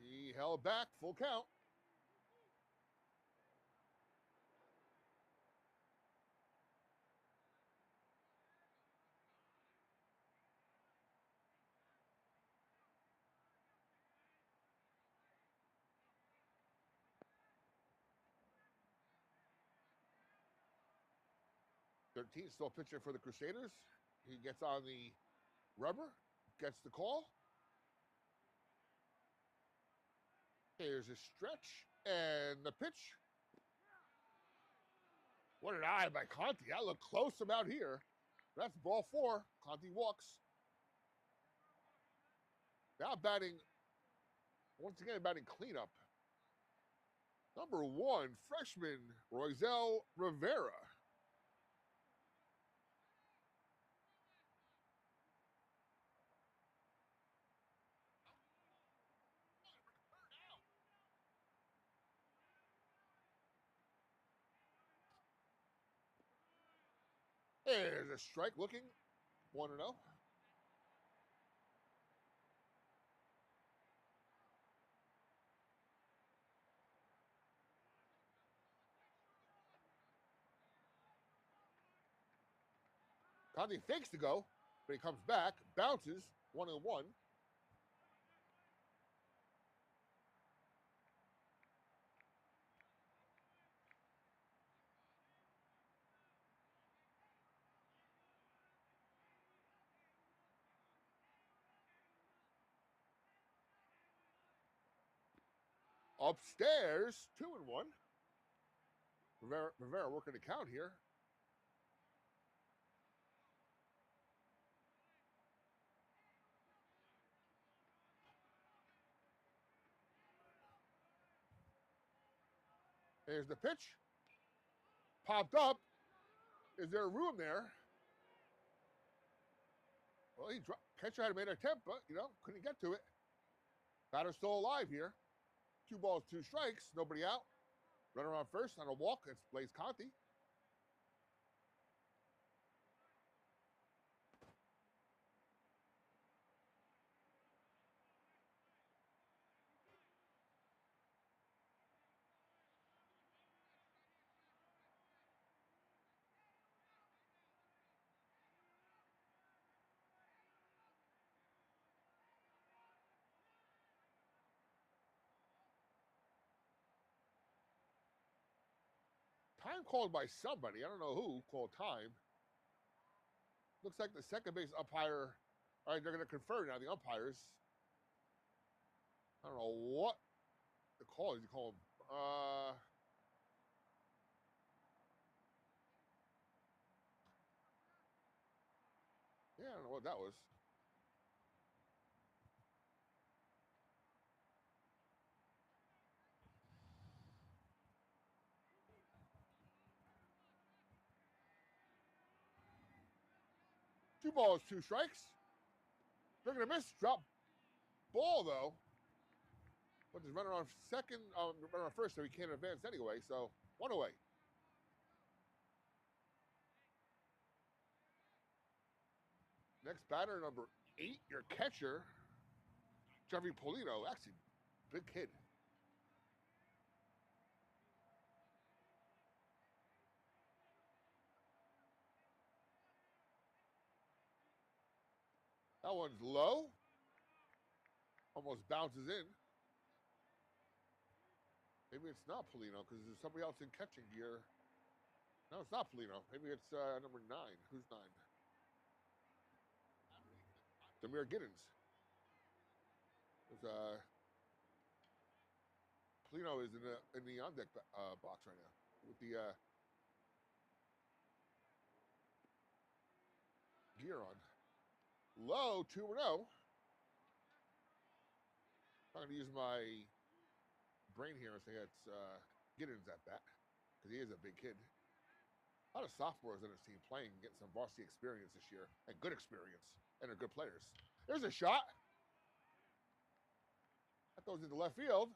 He held back, full count. '13 still pitching for the Crusaders. He gets on the rubber, gets the call. Here's a stretch and the pitch. What an eye by Conti. That looked close about here. That's ball 4. Conti walks. Now batting, once again, batting cleanup. Number 1, freshman Roisel Rivera. There's a strike looking. 1-0. Conti fakes to go, but he comes back, bounces, 1-1. Upstairs, 2-1. Rivera working the count here. There's the pitch. Popped up. Is there room there? Well, catcher had made an attempt, but, couldn't get to it. Batter's still alive here. 2 balls, 2 strikes. Nobody out. Runner on first on a walk. It's Blaise Conti. Time called by somebody. I don't know who called time. Looks like the second base umpire. All right, they're going to confer now, the umpires. I don't know what the call is. You call him. Yeah, I don't know what that was. Two balls, 2 strikes. They're going to miss. Drop ball, though. But there's runner on second, runner on first, so he can't advance anyway. So 1 away. Next batter, number 8, your catcher, Jeffrey Polino. Actually, big kid. That one's low. Almost bounces in. Maybe it's not Polino because there's somebody else in catching gear. No, it's not Polino. Maybe it's number 9. Who's 9? Demir Giddens. Polino is in the on deck box right now with the gear on. Low 2-0. I'm going to use my brain here and say it's Giddens at bat because he is a big kid. A lot of sophomores on his team playing, getting some varsity experience this year and good experience, and are good players. There's a shot. That goes into left field.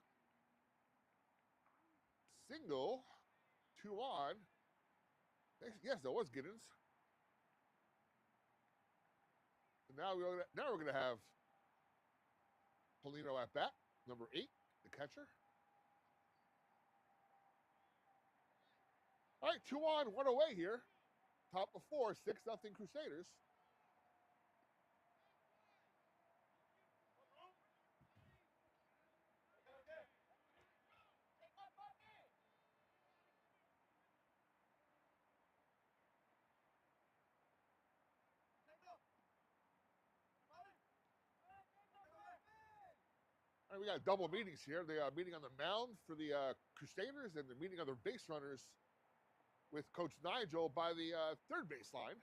Single, 2 on. Yes, that was Giddens. And now we're gonna have Polino at bat, number 8, the catcher. All right, 2 on, 1 away here. Top of 4, 6-0 Crusaders. All right, we got double meetings here. The meeting on the mound for the Crusaders and the meeting of the base runners with Coach Nigel by the third baseline.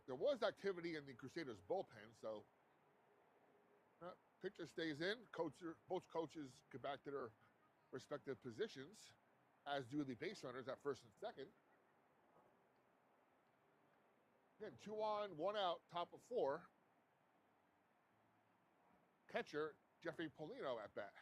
There was activity in the Crusaders bullpen, so pitcher stays in. Both coaches get back to their respective positions, as do the base runners at first and second. Again, 2 on, 1 out, top of 4. Catcher, Jeffrey Polino at bat.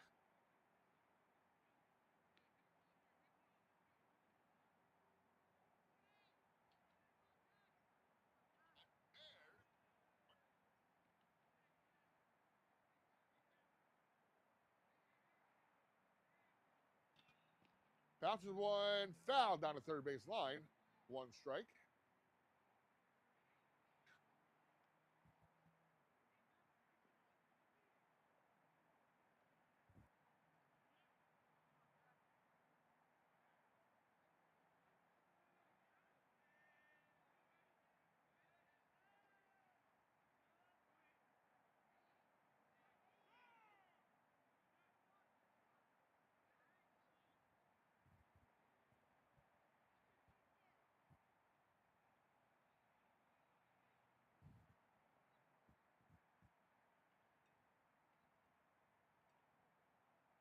Bounces one, foul down the third base line. 1 strike.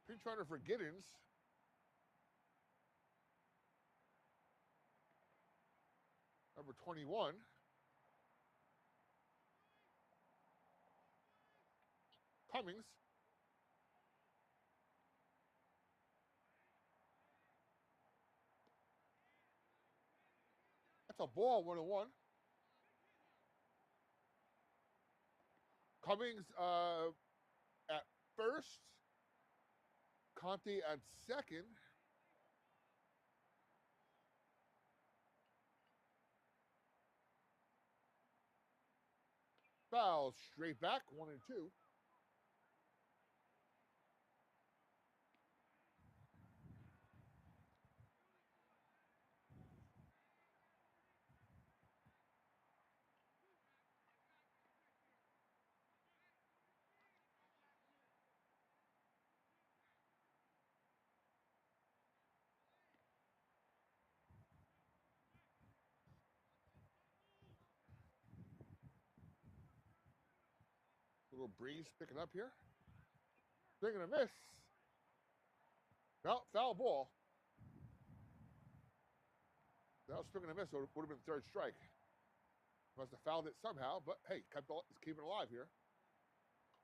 Pinch runner for Giddens. Number 21. Cummings. That's a ball, 1-1. Cummings at first. Conti at second. Foul straight back, 1-2. Little breeze picking up here. Swing and a miss. No, foul ball. That was swing and a miss, so it would have been third strike. Must have fouled it somehow, but hey, it's keeping it alive here.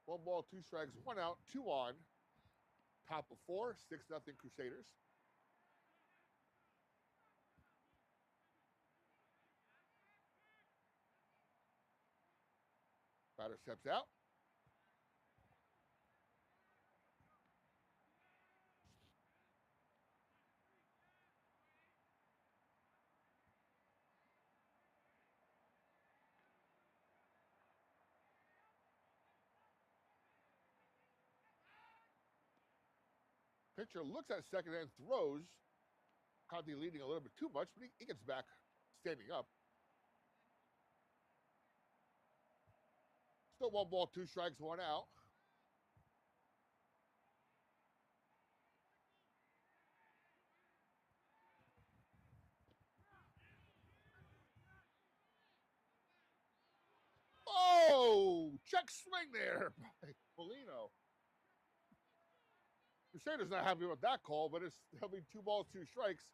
1 ball, 2 strikes, 1 out, 2 on. Top of 4, 6-0 Crusaders. Batter steps out. Pitcher looks at second and throws. Conti leading a little bit too much, but he gets back standing up. Still 1 ball, 2 strikes, 1 out. Oh, check swing there by Polino. Crusaders not happy with that call, but it'll be 2 balls, 2 strikes.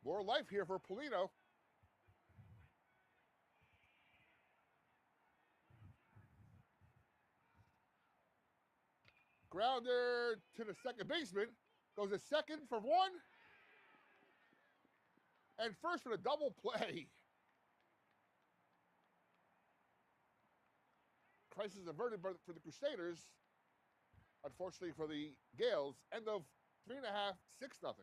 More life here for Polino. Grounder to the second baseman. Goes to second for 1. And first for the double play. Crisis averted for the Crusaders. Unfortunately for the Gales, end of 3.5, 6-0.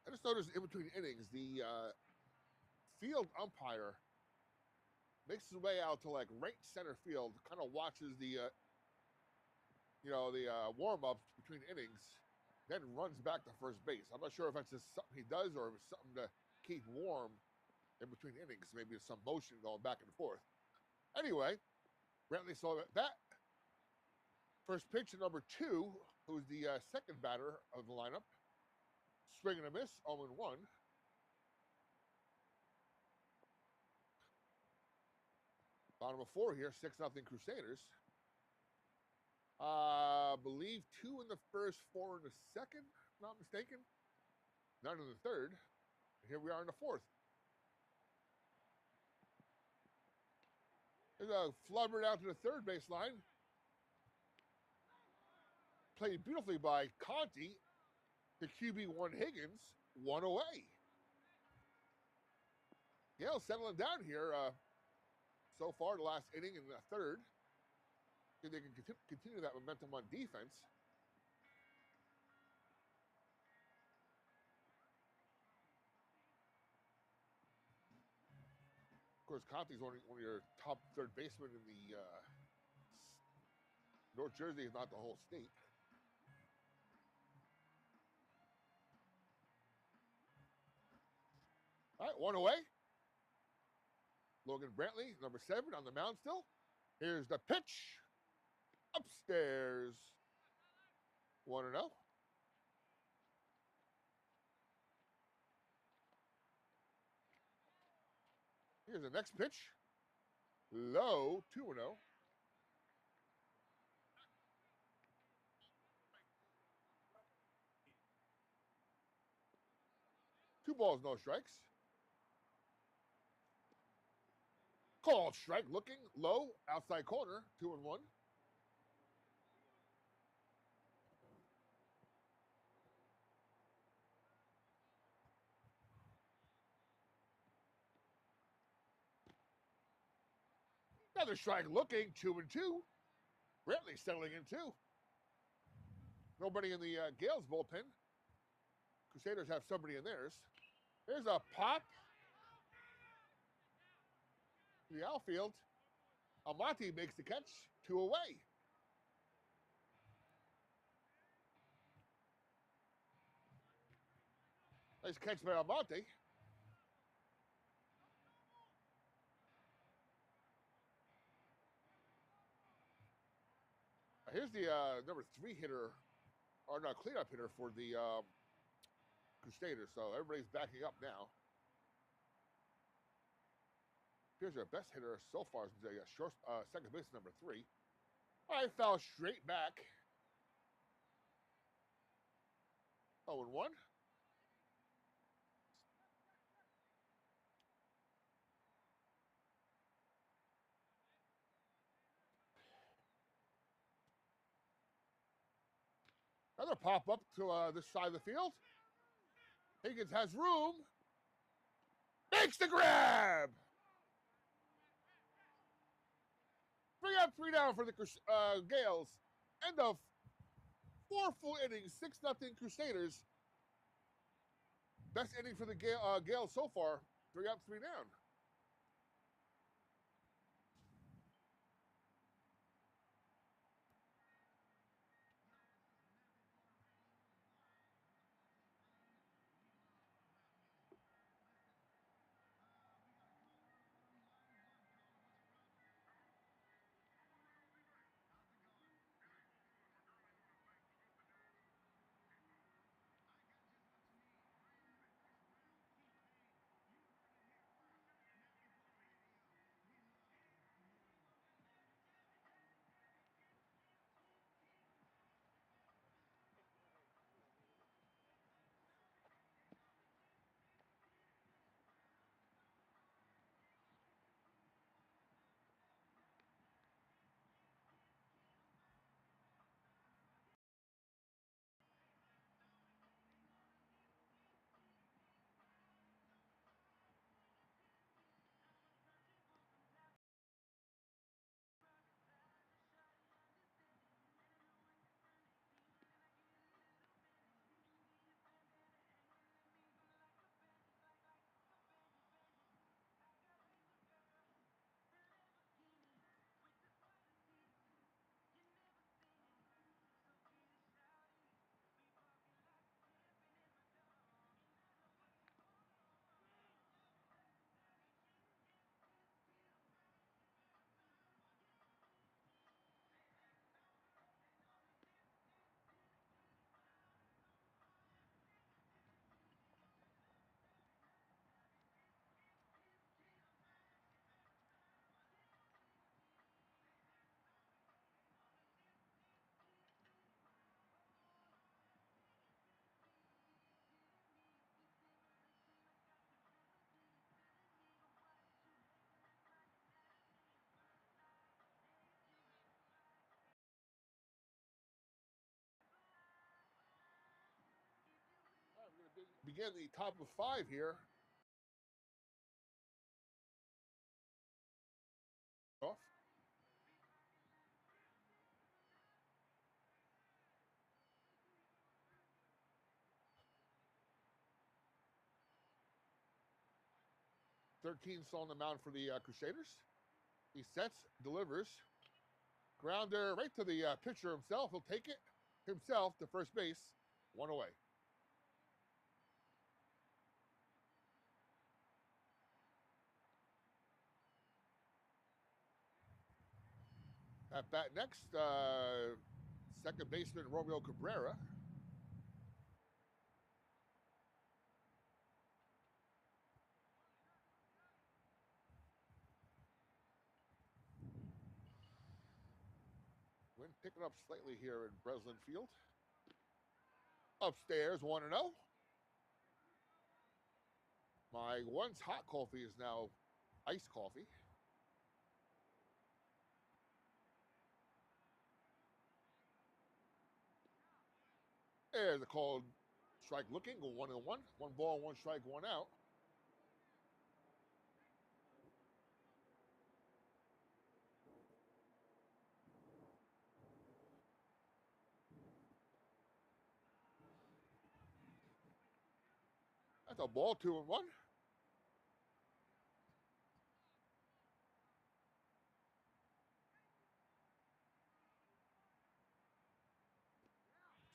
I just noticed in between innings, the field umpire makes his way out to like right center field, kind of watches the warm-ups between innings, then runs back to first base. I'm not sure if that's just something he does or if it's something to keep warm in between innings. Maybe it's some motion going back and forth. Anyway, Brantley saw that. First pitch to number 2, who's the second batter of the lineup. Swing and a miss, 0-1. Bottom of 4 here, 6-0 Crusaders. Believe 2 in the first, 4 in the second, if not mistaken. None in the third. Here we are in the fourth. There's a flubber down to the third baseline. Played beautifully by Conti. The QB1 Higgins, one away. Gale settling down here so far, the last inning in the third. If they can continue that momentum on defense. Of course, Conti's one of your top third basemen in the North Jersey, is not the whole state. All right, one away. Logan Brantley, number 7, on the mound still. Here's the pitch. Upstairs. 1-0. Here's the next pitch. Low, 2-0. Two balls, no strikes. Called strike, looking low, outside corner, 2-1. Another strike, looking 2-2. Brantley settling in 2. Nobody in the Gales bullpen. Crusaders have somebody in theirs. There's a pop. The outfield. Almonte makes the catch, 2 away. Nice catch by Almonte. Here's the number 3 hitter, or not, cleanup hitter for the Crusaders. So everybody's backing up now. Here's their best hitter so far since they got short, second base number 3. All right, foul straight back. 0-1. Another pop up to this side of the field. Higgins has room. Makes the grab. 3 up, 3 down for the Gales. End of 4 full innings, 6-0 Crusaders. Best inning for the Gales so far. 3 up, 3 down. begin the top of 5 here. Off. Thirteen still on the mound for the Crusaders. He sets, delivers. Grounder right to the pitcher himself. He'll take it himself to first base. 1 away. At bat next, second baseman Romeo Cabrera. Wind picking up slightly here in Breslin Field. Upstairs, 1-0. My once hot coffee is now iced coffee. There's a called strike looking, 1-1. 1 ball, 1 strike, 1 out. That's a ball, 2-1.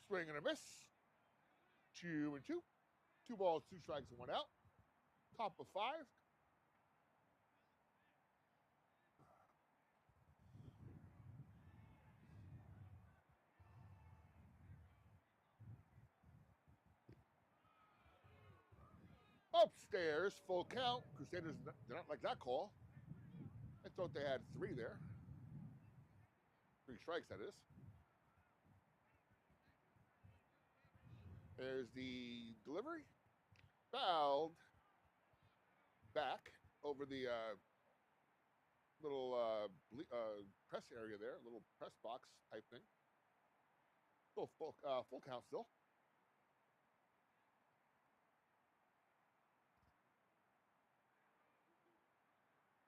Swing and a miss. 2-2. 2 balls, 2 strikes, 1 out. Top of 5. Upstairs, full count. Crusaders did not like that call. I thought they had 3 there. 3 strikes, that is. There's the delivery. Fouled back over the little press area there, little press box type thing. Still full count still.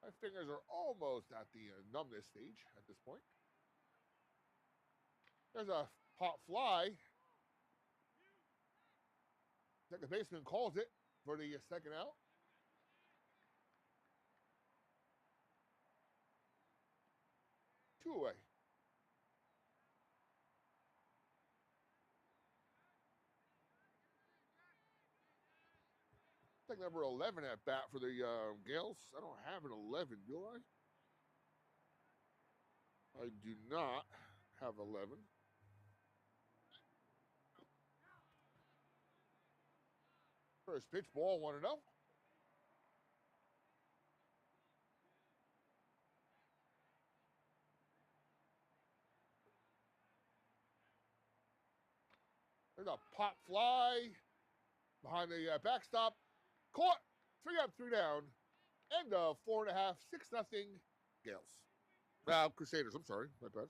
My fingers are almost at the numbness stage at this point. There's a pop fly. Second baseman calls it for the second out. Two away. I think number 11 at bat for the Gales. I don't have an 11, do I? I do not have 11. First pitch, ball, 1-0. There's a pop fly behind the backstop. Caught. 3 up, 3 down. End of 4.5, 6-0 Gales. Crusaders, I'm sorry. My bad.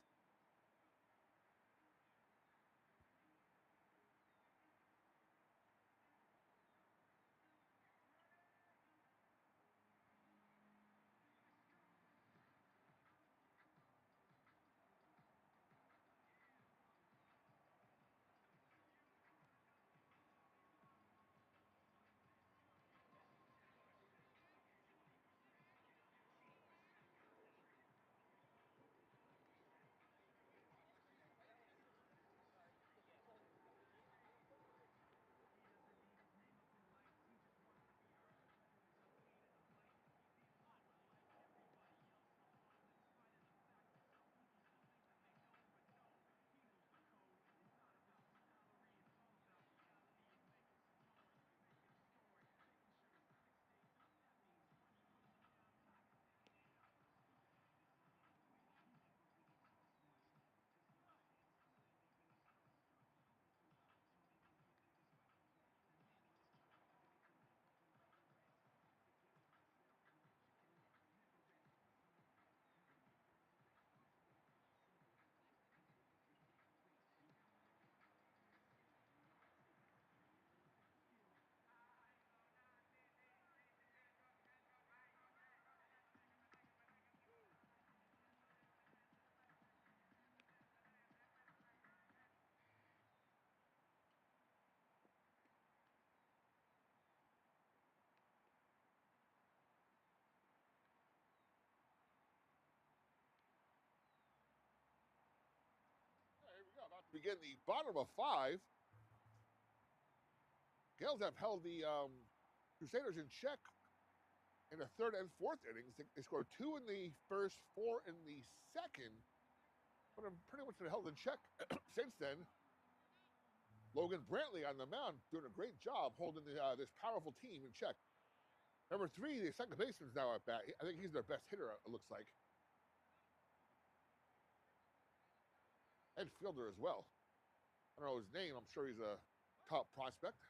begin the bottom of 5. Gales have held the Crusaders in check in the 3rd and 4th innings. They scored 2 in the first, 4 in the second, but have pretty much been held in check since then. Logan Brantley on the mound doing a great job holding this powerful team in check. Number 3, the second baseman's now at bat. I think he's their best hitter, it looks like. And fielder as well. I don't know his name. I'm sure he's a top prospect.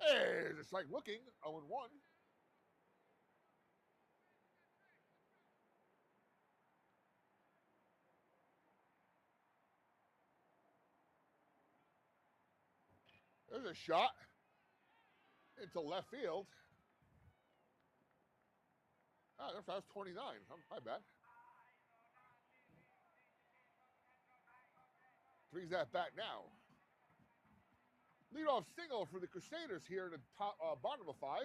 Hey, it's like looking 0-1. There's a shot into left field. Oh, that was 29. My bad. 3's at bat now. Leadoff single for the Crusaders here in the bottom of 5.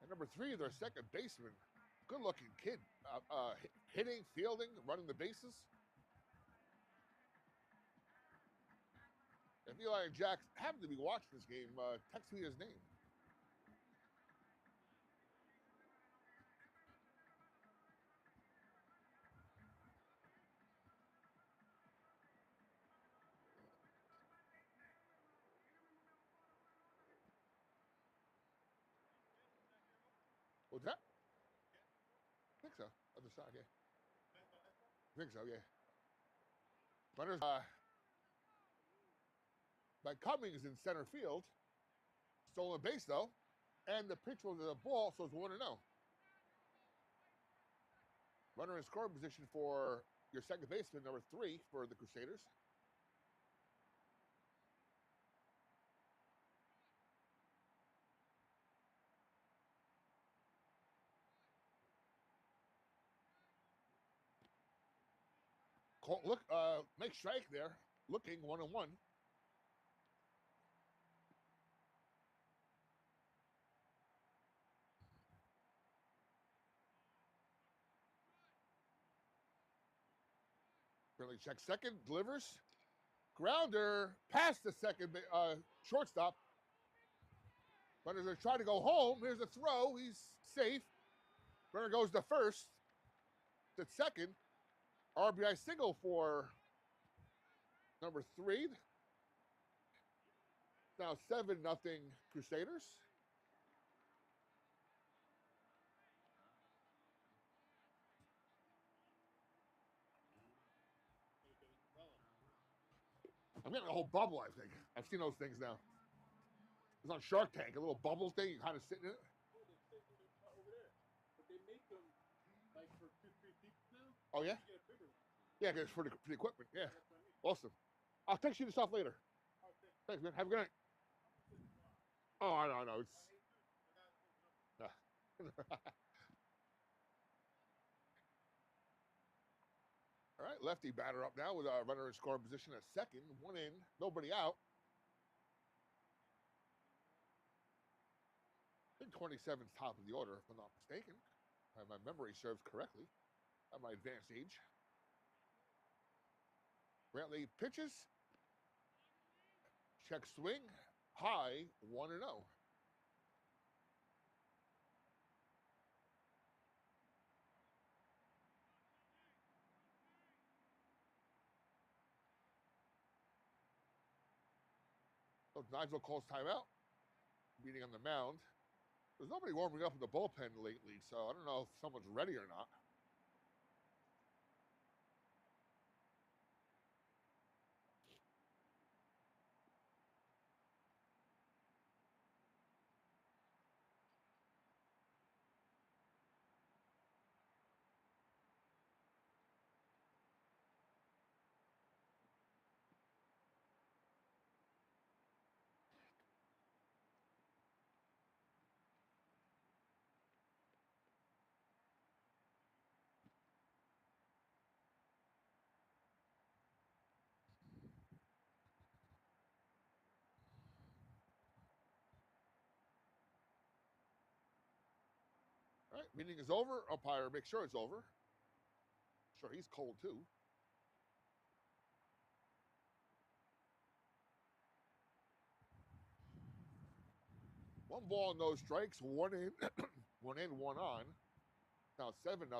And number 3, their second baseman. Good-looking kid. Hitting, fielding, running the bases. If Eli and Jack happen to be watching this game, text me his name. What's that? I think so. Other side, yeah. I think so, yeah. Runners by Cummings in center field. Stolen base, though. And the pitch was a ball, so it's 1-0. Runner in scoring position for your second baseman, number 3 for the Crusaders. Look, make strike there. Looking 1-1. Really check second, delivers. Grounder past the second shortstop. Runners are trying to go home. Here's a throw. He's safe. Runner goes to first. To second. RBI single for number 3. Now 7-0 Crusaders. I'm getting a whole bubble, I think. I've seen those things now. It's on Shark Tank, a little bubble thing. You kind of sit in it. Oh, yeah? Yeah, because for the equipment, yeah. Awesome. I'll text you this stuff later. Thanks, man. Have a good night. Oh, I know. It's... All right, lefty batter up now with a runner in scoring position at second. 1 in, nobody out. I think 27's top of the order, if I'm not mistaken. If my memory serves correctly at my advanced age. Brantley pitches. Check swing. High, 1-0. So Nigel calls timeout. Meeting on the mound. There's nobody warming up in the bullpen lately, so I don't know if someone's ready or not. All right, meeting is over. Umpire, make sure it's over. Sure, he's cold too. 1 ball, no strikes. 1 in, 1 in, 1 on. Now 7-0.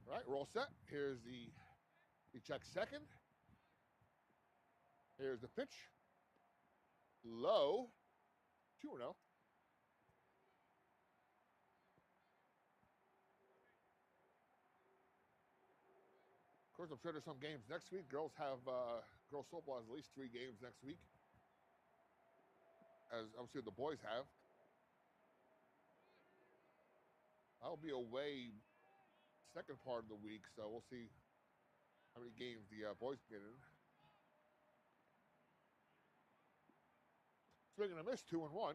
All right, we're all set. Here's he checks second. Here's the pitch. Low. 2-0. Of course, I'm sure there's some games next week. Girls football has at least 3 games next week, as obviously the boys have. I'll be away second part of the week, so we'll see how many games the boys get in. Swing and a miss, 2-1.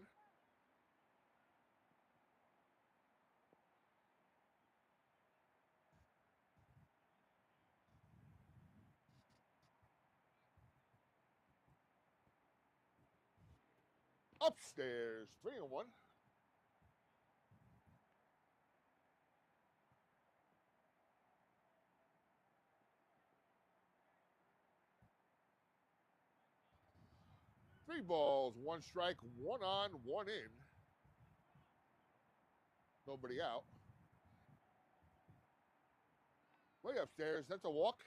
Upstairs, 3-1. Three balls, 1 strike, 1 on, 1 in. Nobody out. Way upstairs, that's a walk.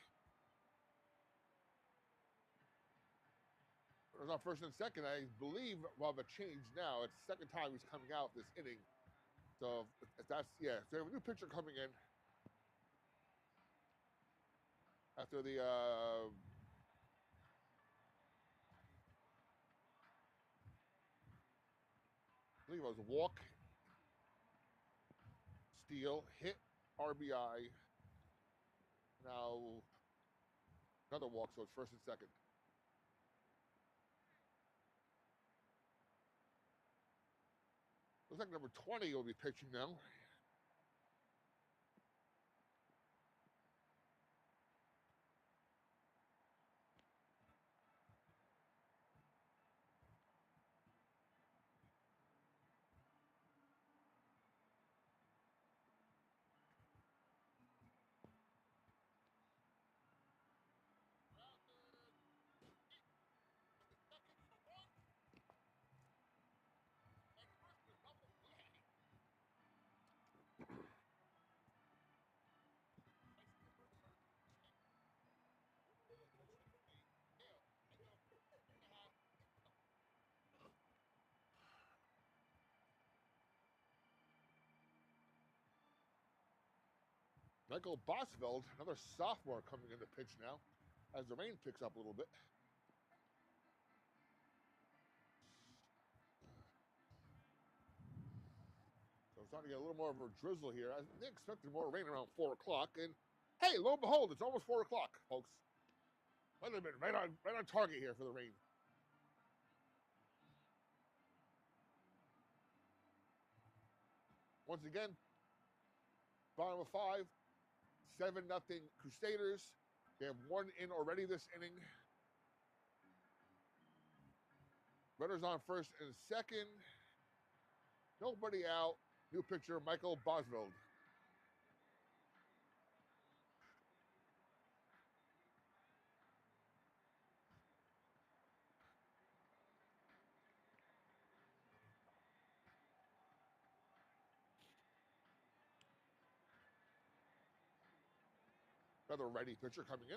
It was on first and second. I believe we'll have a change now. It's the second time he's coming out this inning. So if that's, yeah, so we have a new pitcher coming in after the I believe it was a walk, steal, hit, RBI. Now another walk, so it's first and second. Looks like number 20 will be pitching now. Michael Bosveld, another sophomore, coming in to pitch now as the rain picks up a little bit. So it's starting to get a little more of a drizzle here. I expected more rain around 4 o'clock. And hey, lo and behold, it's almost 4 o'clock, folks. Wait a minute, right on target here for the rain. Once again, bottom of 5, 7-0 Crusaders. They have 1 in already this inning. Runners on first and second. Nobody out. New pitcher, Michael Bosveld. Another righty pitcher coming in.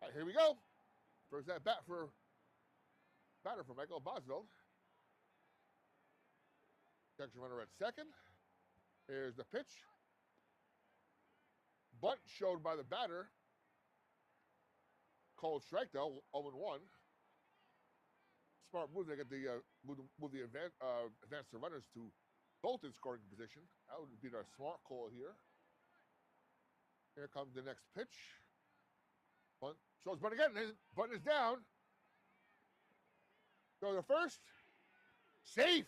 All right, here we go. First at bat for batter for Michael Bosveld. Section runner at second. Here's the pitch. Bunt showed by the batter. Cold strike though, 0-1. Smart move to get the advance the runners to both in scoring position. That would be our smart call here. Here comes the next pitch. Bunt shows bunt again. Bunt is down. Go to first. Safe.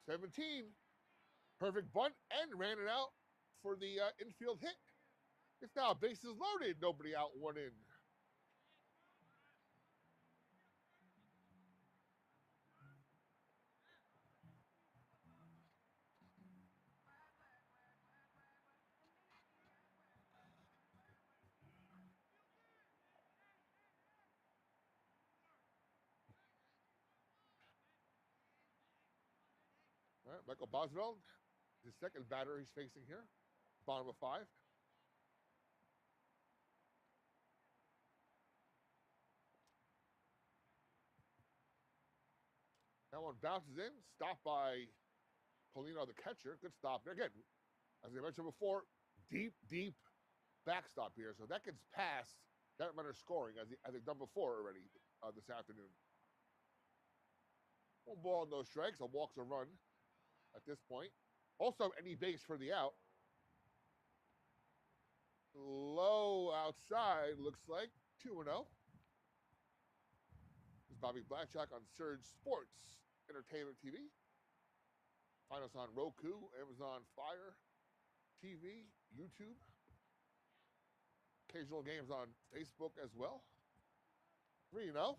17. Perfect bunt and ran it out for the infield hit. It's now bases loaded. Nobody out, one in. All right, Michael Boswell, the second batter he's facing here. Bottom of 5. That one bounces in, stopped by Polino, the catcher. Good stop there. Again, as I mentioned before, deep backstop here. So that gets past that runner scoring as they've done before already this afternoon. 1 ball, no strikes. A walk's a run at this point. Also, any base for the out. Low outside, looks like 2-0. This is Bobby Blackjack on Surge Sports Entertainment TV. Find us on Roku, Amazon Fire TV, YouTube. Occasional games on Facebook as well. 3-0. All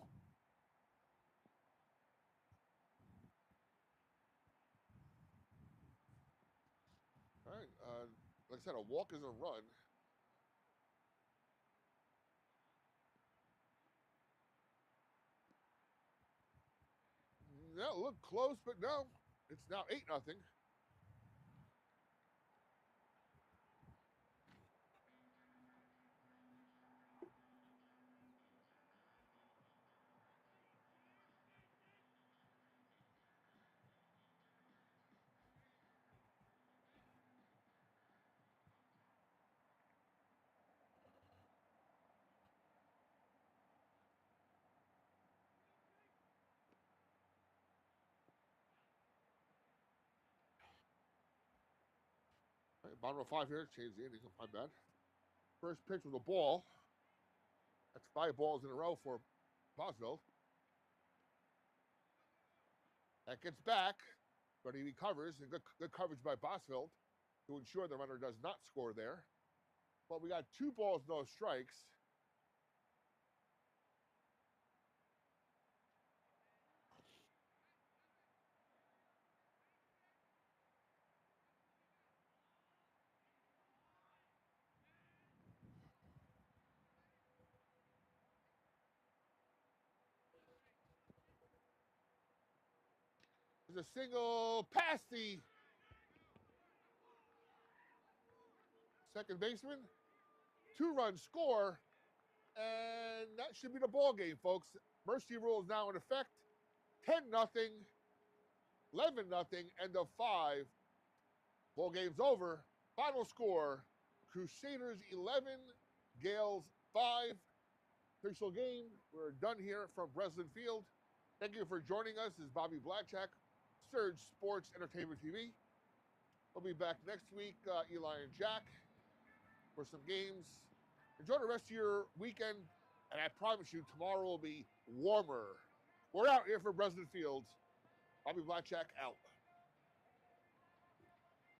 right. Like I said, a walk is a run. That looked close, but no. It's now 8-0. Right, bottom of 5 here. Change the inning. My bad. First pitch was a ball. That's 5 balls in a row for Boswell. That gets back, but he recovers. And good coverage by Boswell to ensure the runner does not score there. But we got 2 balls, no strikes. There's a single past the second baseman. 2-run score, and that should be the ball game, folks. Mercy rule is now in effect. 10-0, 11-0, end of 5. Ball game's over. Final score: Crusaders 11, Gales 5. Official game. We're done here from Breslin Field. Thank you for joining us. This is Bobby Blackjack, Surge Sports Entertainment TV. We'll be back next week, Eli and Jack, for some games. Enjoy the rest of your weekend, and I promise you, tomorrow will be warmer. We're out here for Breslin Field. Bobby Blackjack out.